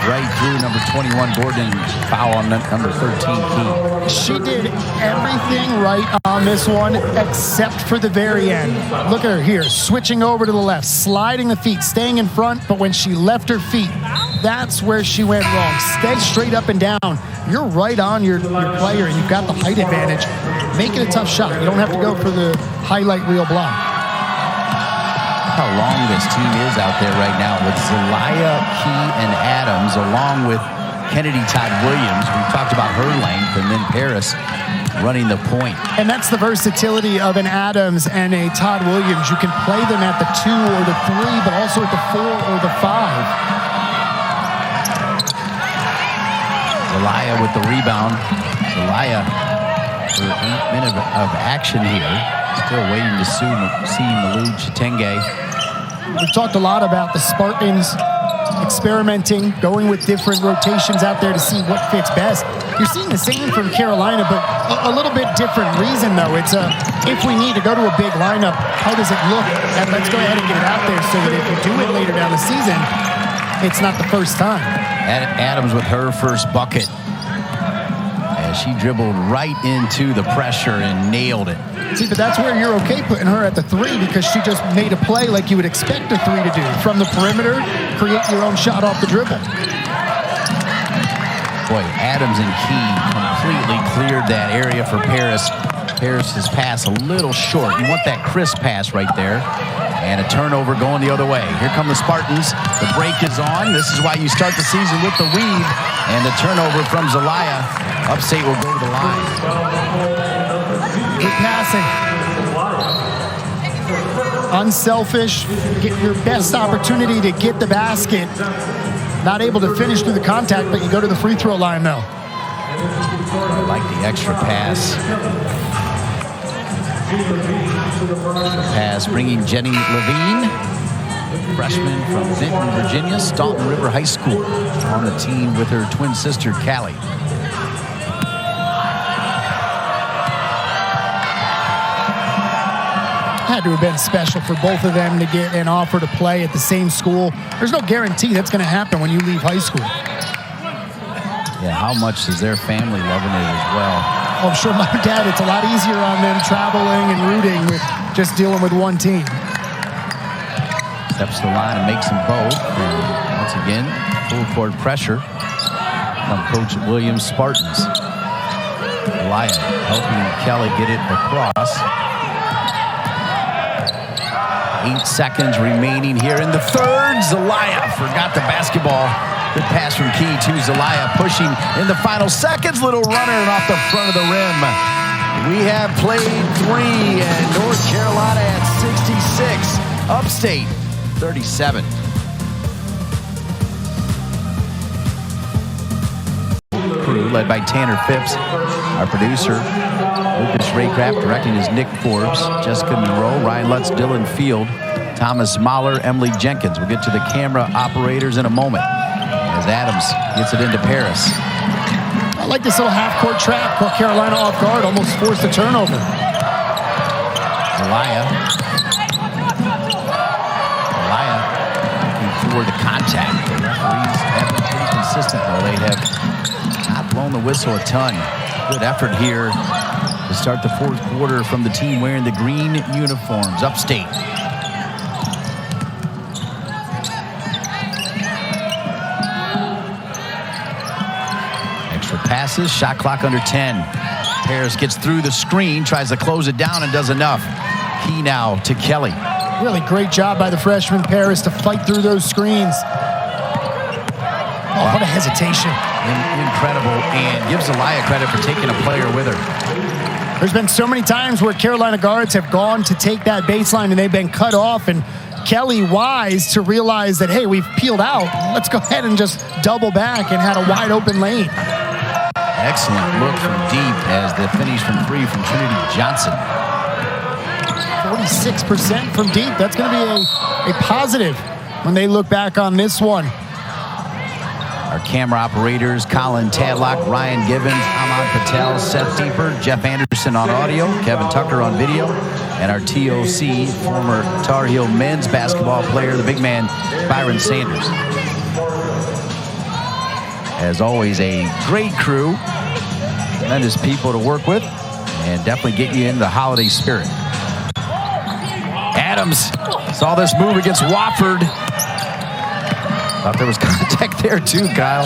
right through number 21 Gordon. Foul on number 13 Key. She did everything right on this one except for the very end. Look at her here, switching over to the left, sliding the feet, staying in front, but when she left her feet, that's where she went wrong. Stay straight up and down. You're right on your player, and you've got the height advantage. Make it a tough shot. You don't have to go for the highlight reel block. How long this team is out there right now with Zelaya, Key, and Adams, along with Kennedy Todd Williams. We've talked about her length, and then Paris running the point. And that's the versatility of an Adams and a Todd Williams. You can play them at the 2 or the 3, but also at the 4 or the 5. Zelaya with the rebound. Zelaya for 8 minutes of action here. Still waiting to see Malou Chitenge. We've talked a lot about the Spartans experimenting, going with different rotations out there to see what fits best. You're seeing the same from Carolina, but a little bit different reason, though. It's if we need to go to a big lineup, how does it look? And let's go ahead and get it out there so that if we do it later down the season, it's not the first time. Adams with her first bucket as She dribbled right into the pressure and nailed it. See, but that's where you're okay putting her at the 3 because she just made a play like you would expect a 3 to do. From the perimeter, create your own shot off the dribble. Boy, Adams and Key completely cleared that area for Paris. Paris's pass a little short. You want that crisp pass right there. And a turnover going the other way. Here come the Spartans. The break is on. This is why you start the season with the weave. And the turnover from Zelaya. Upstate will go to the line. Good passing. Unselfish. Get your best opportunity to get the basket. Not able to finish through the contact, but you go to the free throw line, though. I like the extra pass. Pass bringing Jenny Levine, freshman from Benton, Virginia, Staunton River High School, on the team with her twin sister, Callie. Had to have been special for both of them to get an offer to play at the same school. There's no guarantee that's going to happen when you leave high school. Yeah, how much is their family loving it as well? Well, I'm sure my dad, it's a lot easier on them traveling and rooting with just dealing with one team. Steps to the line and makes them both. And once again, full court pressure from Coach Williams Spartans. Zelaya helping Kelly get it across. 8 seconds remaining here in the third. Zelaya forgot the basketball. Good pass from Key to Zelaya, pushing in the final seconds. Little runner and off the front of the rim. We have played 3, and North Carolina at 66. Upstate 37. Crew led by Tanner Phipps. Our producer, Lucas Raycraft, directing is Nick Forbes, Jessica Monroe, Ryan Lutz, Dylan Field, Thomas Mahler, Emily Jenkins. We'll get to the camera operators in a moment as Adams gets it into Paris. I like this little half-court trap. Caught Carolina off guard, almost forced a turnover. Zelaya looking for the contact. The referees have been pretty consistent, though. They have not blown the whistle a ton. Good effort here to start the fourth quarter from the team wearing the green uniforms. Upstate. Extra passes, shot clock under 10. Paris gets through the screen, tries to close it down and does enough. Key now to Kelly. Really great job by the freshman Paris to fight through those screens. Oh, what a hesitation. Incredible, and gives Zelaya credit for taking a player with her. There's been so many times where Carolina guards have gone to take that baseline and they've been cut off, and Kelly wise to realize that, hey, we've peeled out. Let's go ahead and just double back and had a wide open lane. Excellent look from deep as the finish from 3 from Trinity Johnson. 46% from deep. That's going to be a positive when they look back on this one. Our camera operators, Colin Tadlock, Ryan Givens, Aman Patel, Seth Deeper, Jeff Anderson on audio, Kevin Tucker on video, and our TOC, former Tar Heel men's basketball player, the big man, Byron Sanders. As always, a great crew, tremendous people to work with, and definitely get you into the holiday spirit. Adams saw this move against Wofford. Thought there was contact there too, Kyle.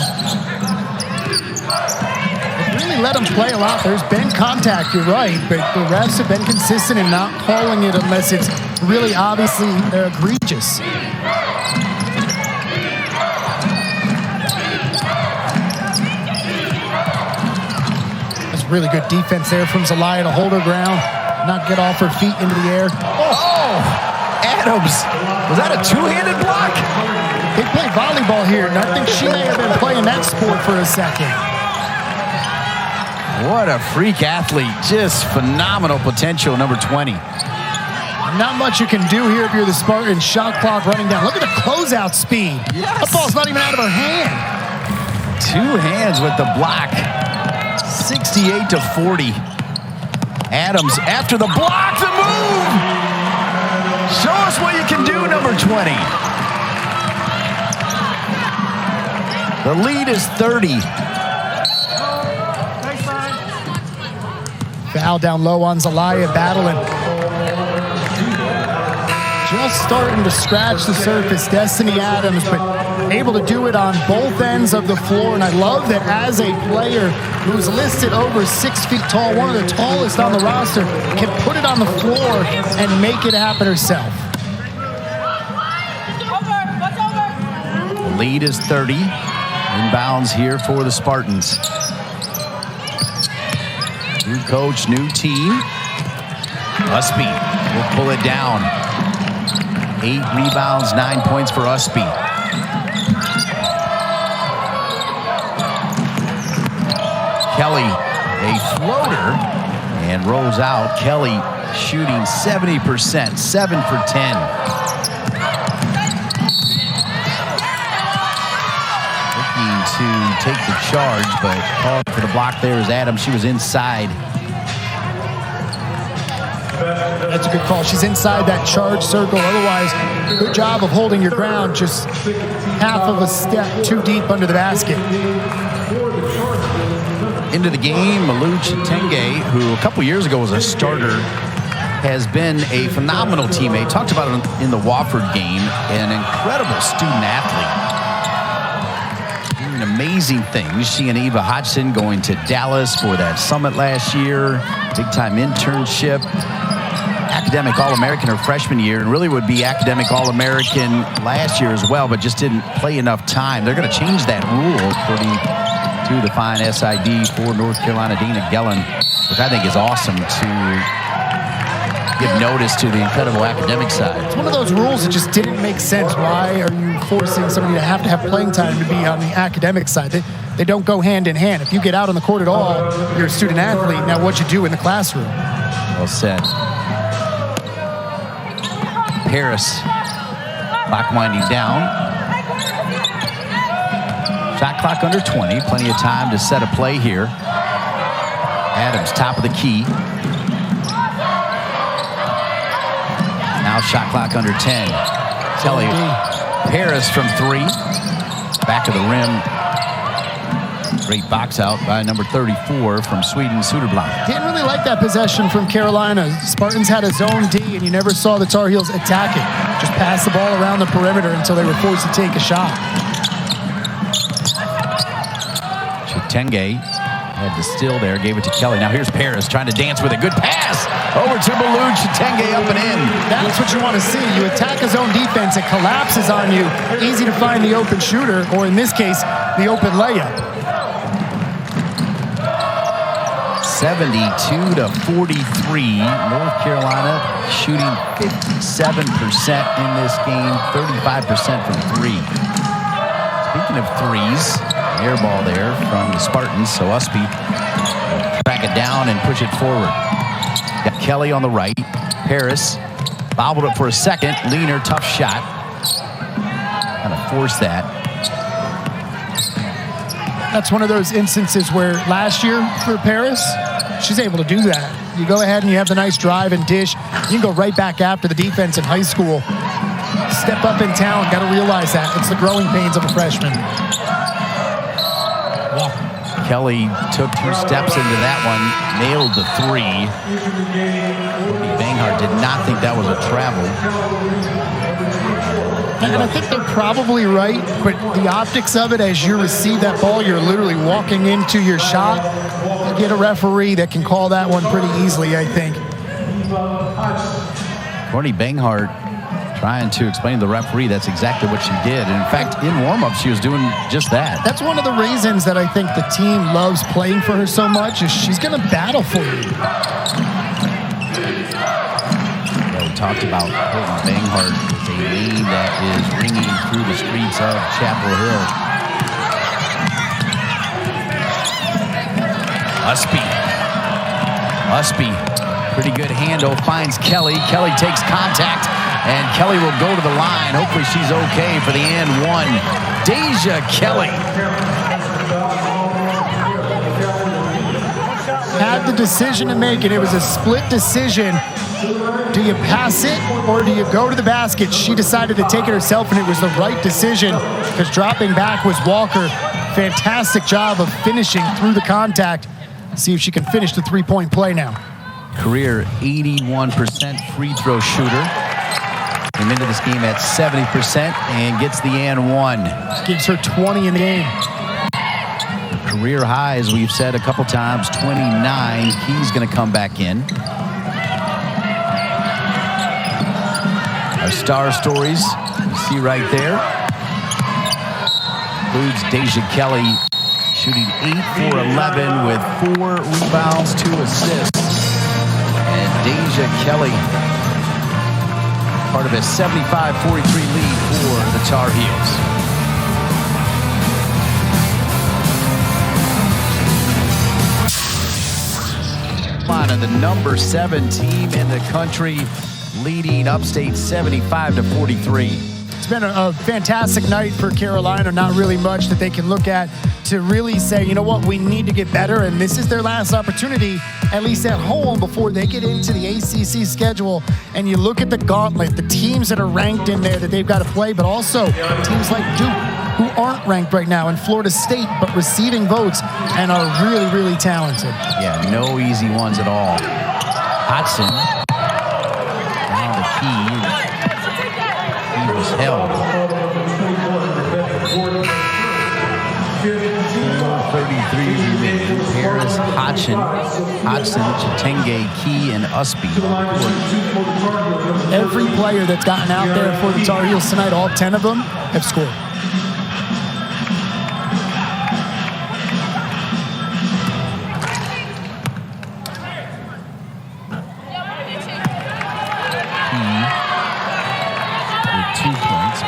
They've really let them play a lot. There's been contact, you're right, but the refs have been consistent in not calling it unless it's really obviously egregious. That's really good defense there from Zelaya to hold her ground, not get off her feet into the air. Oh, Adams. Was that a two-handed block? They play volleyball here, and I think she may have been playing that sport for a second. What a freak athlete. Just phenomenal potential, number 20. Not much you can do here if you're the Spartans. Shot clock running down. Look at the closeout speed. Yes. That ball's not even out of her hand. 2 hands with the block. 68-40. Adams after the block, the move. Show us what you can do, number 20. The lead is 30. Foul down low on Zelaya, battling. Just starting to scratch the surface. Destiny Adams, but able to do it on both ends of the floor. And I love that as a player who's listed over 6 feet tall, one of the tallest on the roster, can put it on the floor and make it happen herself. The lead is 30. Inbounds here for the Spartans. New coach, new team. Ustby will pull it down. 8 rebounds, 9 points for Ustby. Kelly, a floater, and rolls out. Kelly shooting 70%, 7 for 10. Looking to take the charge, but called for the block there is Adams. She was inside. That's a good call. She's inside that charge circle. Otherwise, good job of holding your ground. Just half of a step too deep under the basket. Into the game, Alyssa Ustby, who a couple years ago was a starter, has been a phenomenal teammate. Talked about it in the Wofford game. An incredible student athlete. Doing amazing things. She and Eva Hodgson going to Dallas for that summit last year. Big-time internship. Academic All-American her freshman year, and really would be Academic All-American last year as well, but just didn't play enough time. They're going to change that rule according to the fine SID for North Carolina, Deja Kelly, which I think is awesome to give notice to the incredible academic side. It's one of those rules that just didn't make sense. Why are you forcing somebody to have playing time to be on the academic side? They don't go hand in hand. If you get out on the court at all, you're a student athlete. Now what you do in the classroom. Well said. Paris, clock winding down. Shot clock under 20, plenty of time to set a play here. Adams, top of the key. Now shot clock under 10. Kelly, Paris from 3. Back of the rim. Great box out by number 34 from Sweden, Suderblanc. Didn't really like that possession from Carolina. Spartans had a zone D, and you never saw the Tar Heels attack it. Just pass the ball around the perimeter until they were forced to take a shot. Ustby had the steal there, gave it to Kelly. Now here's Paris trying to dance with a good pass. Over to Balloon, Ustby up and in. That's what you want to see. You attack a zone defense, it collapses on you. Easy to find the open shooter, or in this case, the open layup. 72-43. North Carolina shooting 57% in this game, 35% from 3. Speaking of threes, air ball there from the Spartans, so Ustby track it down and push it forward. Got Kelly on the right. Paris bobbled it for a second. Leaner, tough shot. Kind of forced that. That's one of those instances where last year for Paris, she's able to do that. You go ahead and you have the nice drive and dish. You can go right back after the defense in high school. Step up in town, got to realize that. It's the growing pains of a freshman. Kelly took 2 steps into that one, nailed the 3. Banghart did not think that was a travel. And I think they're probably right, but the optics of it, as you receive that ball, you're literally walking into your shot. You get a referee that can call that one pretty easily, I think. Courtney Banghart trying to explain to the referee that's exactly what she did. And in fact, in warm-up, she was doing just that. That's one of the reasons that I think the team loves playing for her so much, is she's going to battle for you. We talked about Courtney Banghart with a name that is ringing through the streets of Chapel Hill. Ustby, pretty good handle, finds Kelly. Kelly takes contact, and Kelly will go to the line. Hopefully she's okay for the and one. Deja Kelly. Had the decision to make, and it was a split decision. Do you pass it or do you go to the basket? She decided to take it herself, and it was the right decision because dropping back was Walker. Fantastic job of finishing through the contact. See if she can finish the three-point play now. career 81% free throw shooter. Came into this game at 70% and gets the and one. Gives her 20 in the game. Career high, as we've said a couple times, 29. Key's going to come back in. Our star stories, you see right there, includes Deja Kelly shooting 8 for 11 with 4 rebounds, 2 assists. And Deja Kelly, part of a 75-43 lead for the Tar Heels. The number 7 team in the country, leading Upstate 75-43. It's been a fantastic night for Carolina. Not really much that they can look at to really say, you know what, we need to get better, and this is their last opportunity, at least at home, before they get into the ACC schedule. And you look at the gauntlet, the teams that are ranked in there that they've got to play, but also teams like Duke, who aren't ranked right now, and Florida State, but receiving votes and are really, really talented. Yeah, no easy ones at all. Hodgson, down the key. He was held. 4:33 remaining. Paris, Hodgson, Chitenge, Key, and Ustby. Every player that's gotten out there for the Tar Heels tonight, all 10 of them have scored.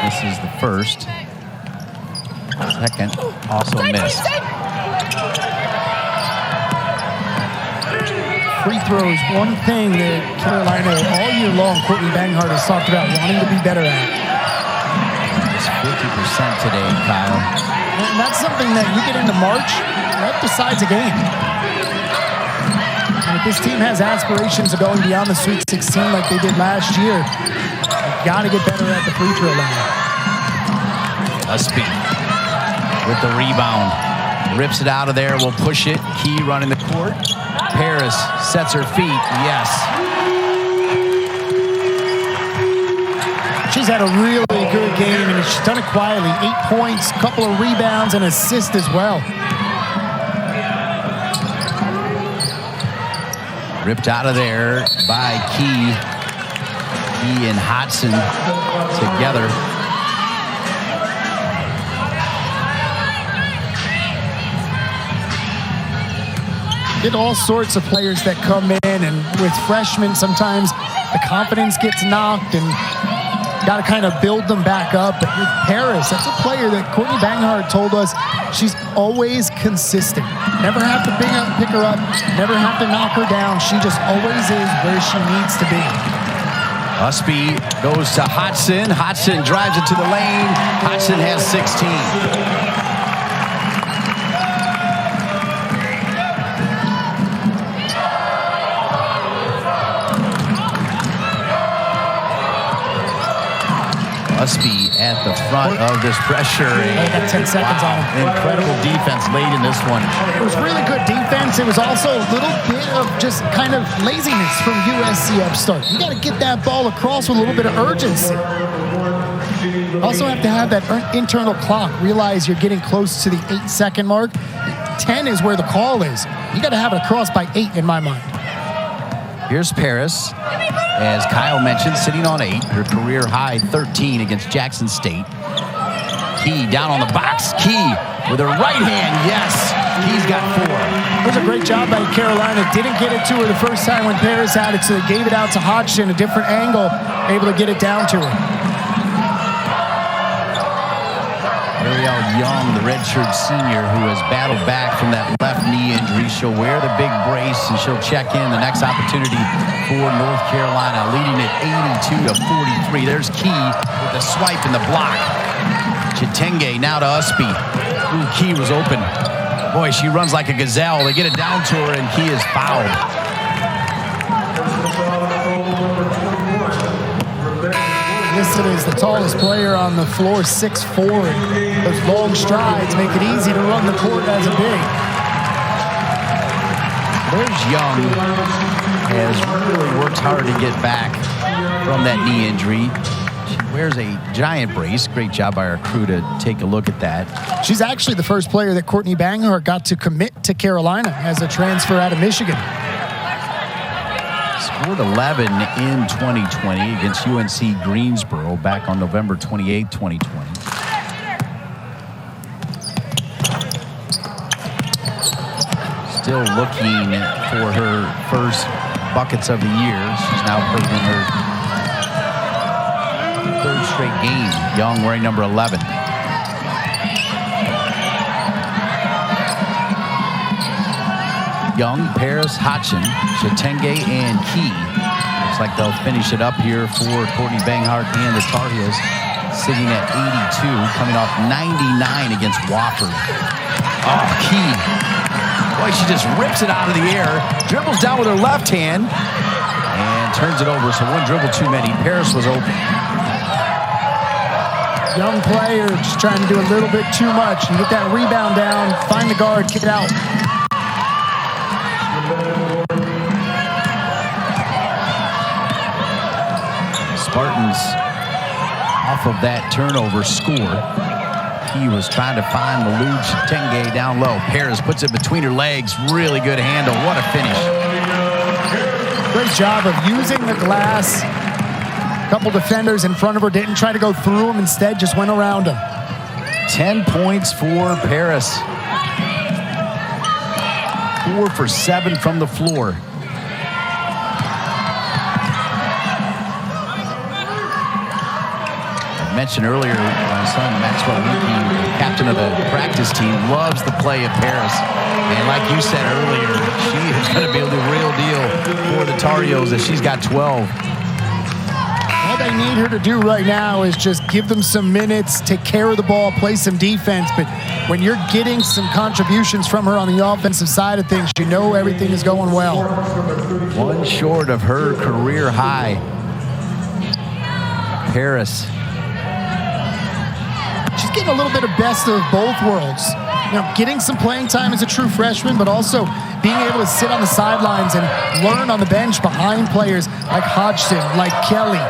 Misses the first. Second, also missed. Free throws, one thing that Carolina all year long, Courtney Banghart has talked about wanting to be better at. Just 50% today, Kyle. And that's something that you get into March, that decides a game. And if this team has aspirations of going beyond the Sweet 16 like they did last year, got to get better at the free throw line. Ustby with the rebound. Rips it out of there. Will push it. Key running the court. Paris sets her feet. Yes. She's had a really good game, and she's done it quietly. 8 points, couple of rebounds, and assist as well. Ripped out of there by Key. Key and Hodgson together. Get all sorts of players that come in, and with freshmen, sometimes the confidence gets knocked, and got to kind of build them back up. But with Paris, that's a player that Courtney Banghart told us she's always consistent. Never have to pick her up, never have to knock her down. She just always is where she needs to be. Ustby goes to Hodgson. Hodgson drives it to the lane. Hodgson has 16. Ustby at the front of this pressure. Got 10 seconds on him. Incredible defense late in this one. It was really good defense. It was also a little bit of just kind of laziness from SC Upstart. You got to get that ball across with a little bit of urgency. Also have to have that internal clock. Realize you're getting close to the 8-second mark. 10 is where the call is. You got to have it across by 8 in my mind. Here's Paris. As Kyle mentioned, sitting on 8, her career high 13 against Jackson State. Key down on the box. Key with her right hand. Yes, Key's got 4. It was a great job by Carolina. Didn't get it to her the first time when Paris had it, so they gave it out to Hodgson, a different angle, able to get it down to her. Ariel Young, the redshirt senior, who has battled back from that left knee injury. She'll wear the big brace, and she'll check in the next opportunity for North Carolina, leading it 82-43. There's Key with the swipe and the block. Chitenge now to Ustby. Ooh, Key was open. Boy, she runs like a gazelle. They get it down to her, and Key is fouled. Listed as the tallest player on the floor, 6'4". Those long strides make it easy to run the court as a big. There's Young, has really worked hard to get back from that knee injury. She wears a giant brace. Great job by our crew to take a look at that. She's actually the first player that Courtney Banghart got to commit to Carolina as a transfer out of Michigan. Scored 11 in 2020 against UNC Greensboro back on November 28, 2020. Still looking for her first buckets of the year. She's now played in her third straight game. Young wearing number 11. Young, Paris, Hodgson, Chatenge, and Key. Looks like they'll finish it up here for Courtney Banghart and the Tar Heels, sitting at 82, coming off 99 against Wofford. Oh, Key. Boy, she just rips it out of the air, dribbles down with her left hand, and turns it over. So one dribble too many. Paris was open. Young player just trying to do a little bit too much and get that rebound down, find the guard, kick it out. Spartans off of that turnover score. He was trying to find Malou Chatenge down low. Paris puts it between her legs. Really good handle. What a finish. Great job of using the glass. A couple defenders in front of her didn't try to go through them. Instead, just went around them. 10 points for Paris. 4 for 7 from the floor. Mentioned earlier, my son Maxwell Leakey, captain of the practice team, loves the play of Paris. And like you said earlier, she is going to be the real deal for the Tar Heels as she's got 12. All they need her to do right now is just give them some minutes, take care of the ball, play some defense. But when you're getting some contributions from her on the offensive side of things, you know everything is going well. One short of her career high. Paris. She's getting a little bit of best of both worlds. You know, getting some playing time as a true freshman, but also being able to sit on the sidelines and learn on the bench behind players like Hodgson, like Kelly.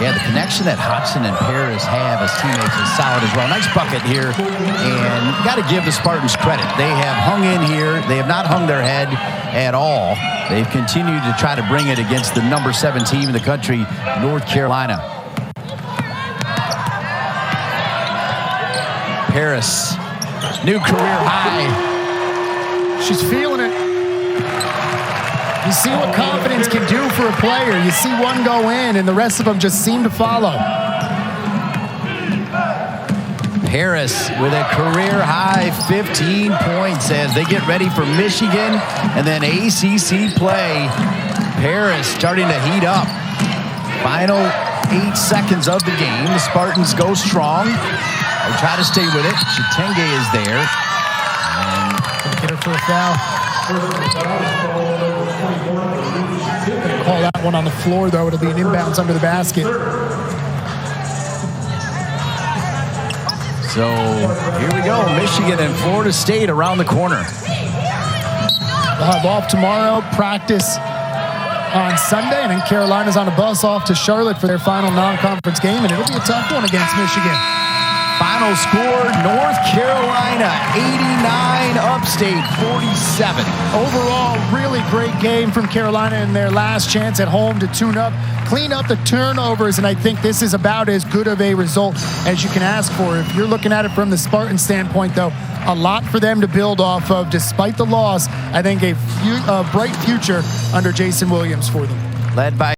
Yeah, the connection that Hodgson and Paris have as teammates is solid as well. Nice bucket here, and you got to give the Spartans credit. They have hung in here. They have not hung their head at all. They've continued to try to bring it against the number 7 team in the country, North Carolina. Paris, new career high. She's feeling it. You see what confidence can do for a player. You see one go in, and the rest of them just seem to follow. Paris with a career high 15 points as they get ready for Michigan and then ACC play. Paris starting to heat up. Final 8 seconds of the game. The Spartans go strong. They try to stay with it. Chatenge is there. And get her for a foul. Call that one on the floor, though. It'll be an inbounds under the basket. So here we go. Michigan and Florida State around the corner. They'll have off tomorrow, practice on Sunday, and then Carolina's on a bus off to Charlotte for their final non-conference game, and it'll be a tough one against Michigan. Final score, North Carolina 89, Upstate 47. Overall, really great game from Carolina in their last chance at home to tune up, clean up the turnovers, and I think this is about as good of a result as you can ask for. If you're looking at it from the Spartan standpoint, though, a lot for them to build off of. Despite the loss, I think a bright future under Jason Williams for them. Led by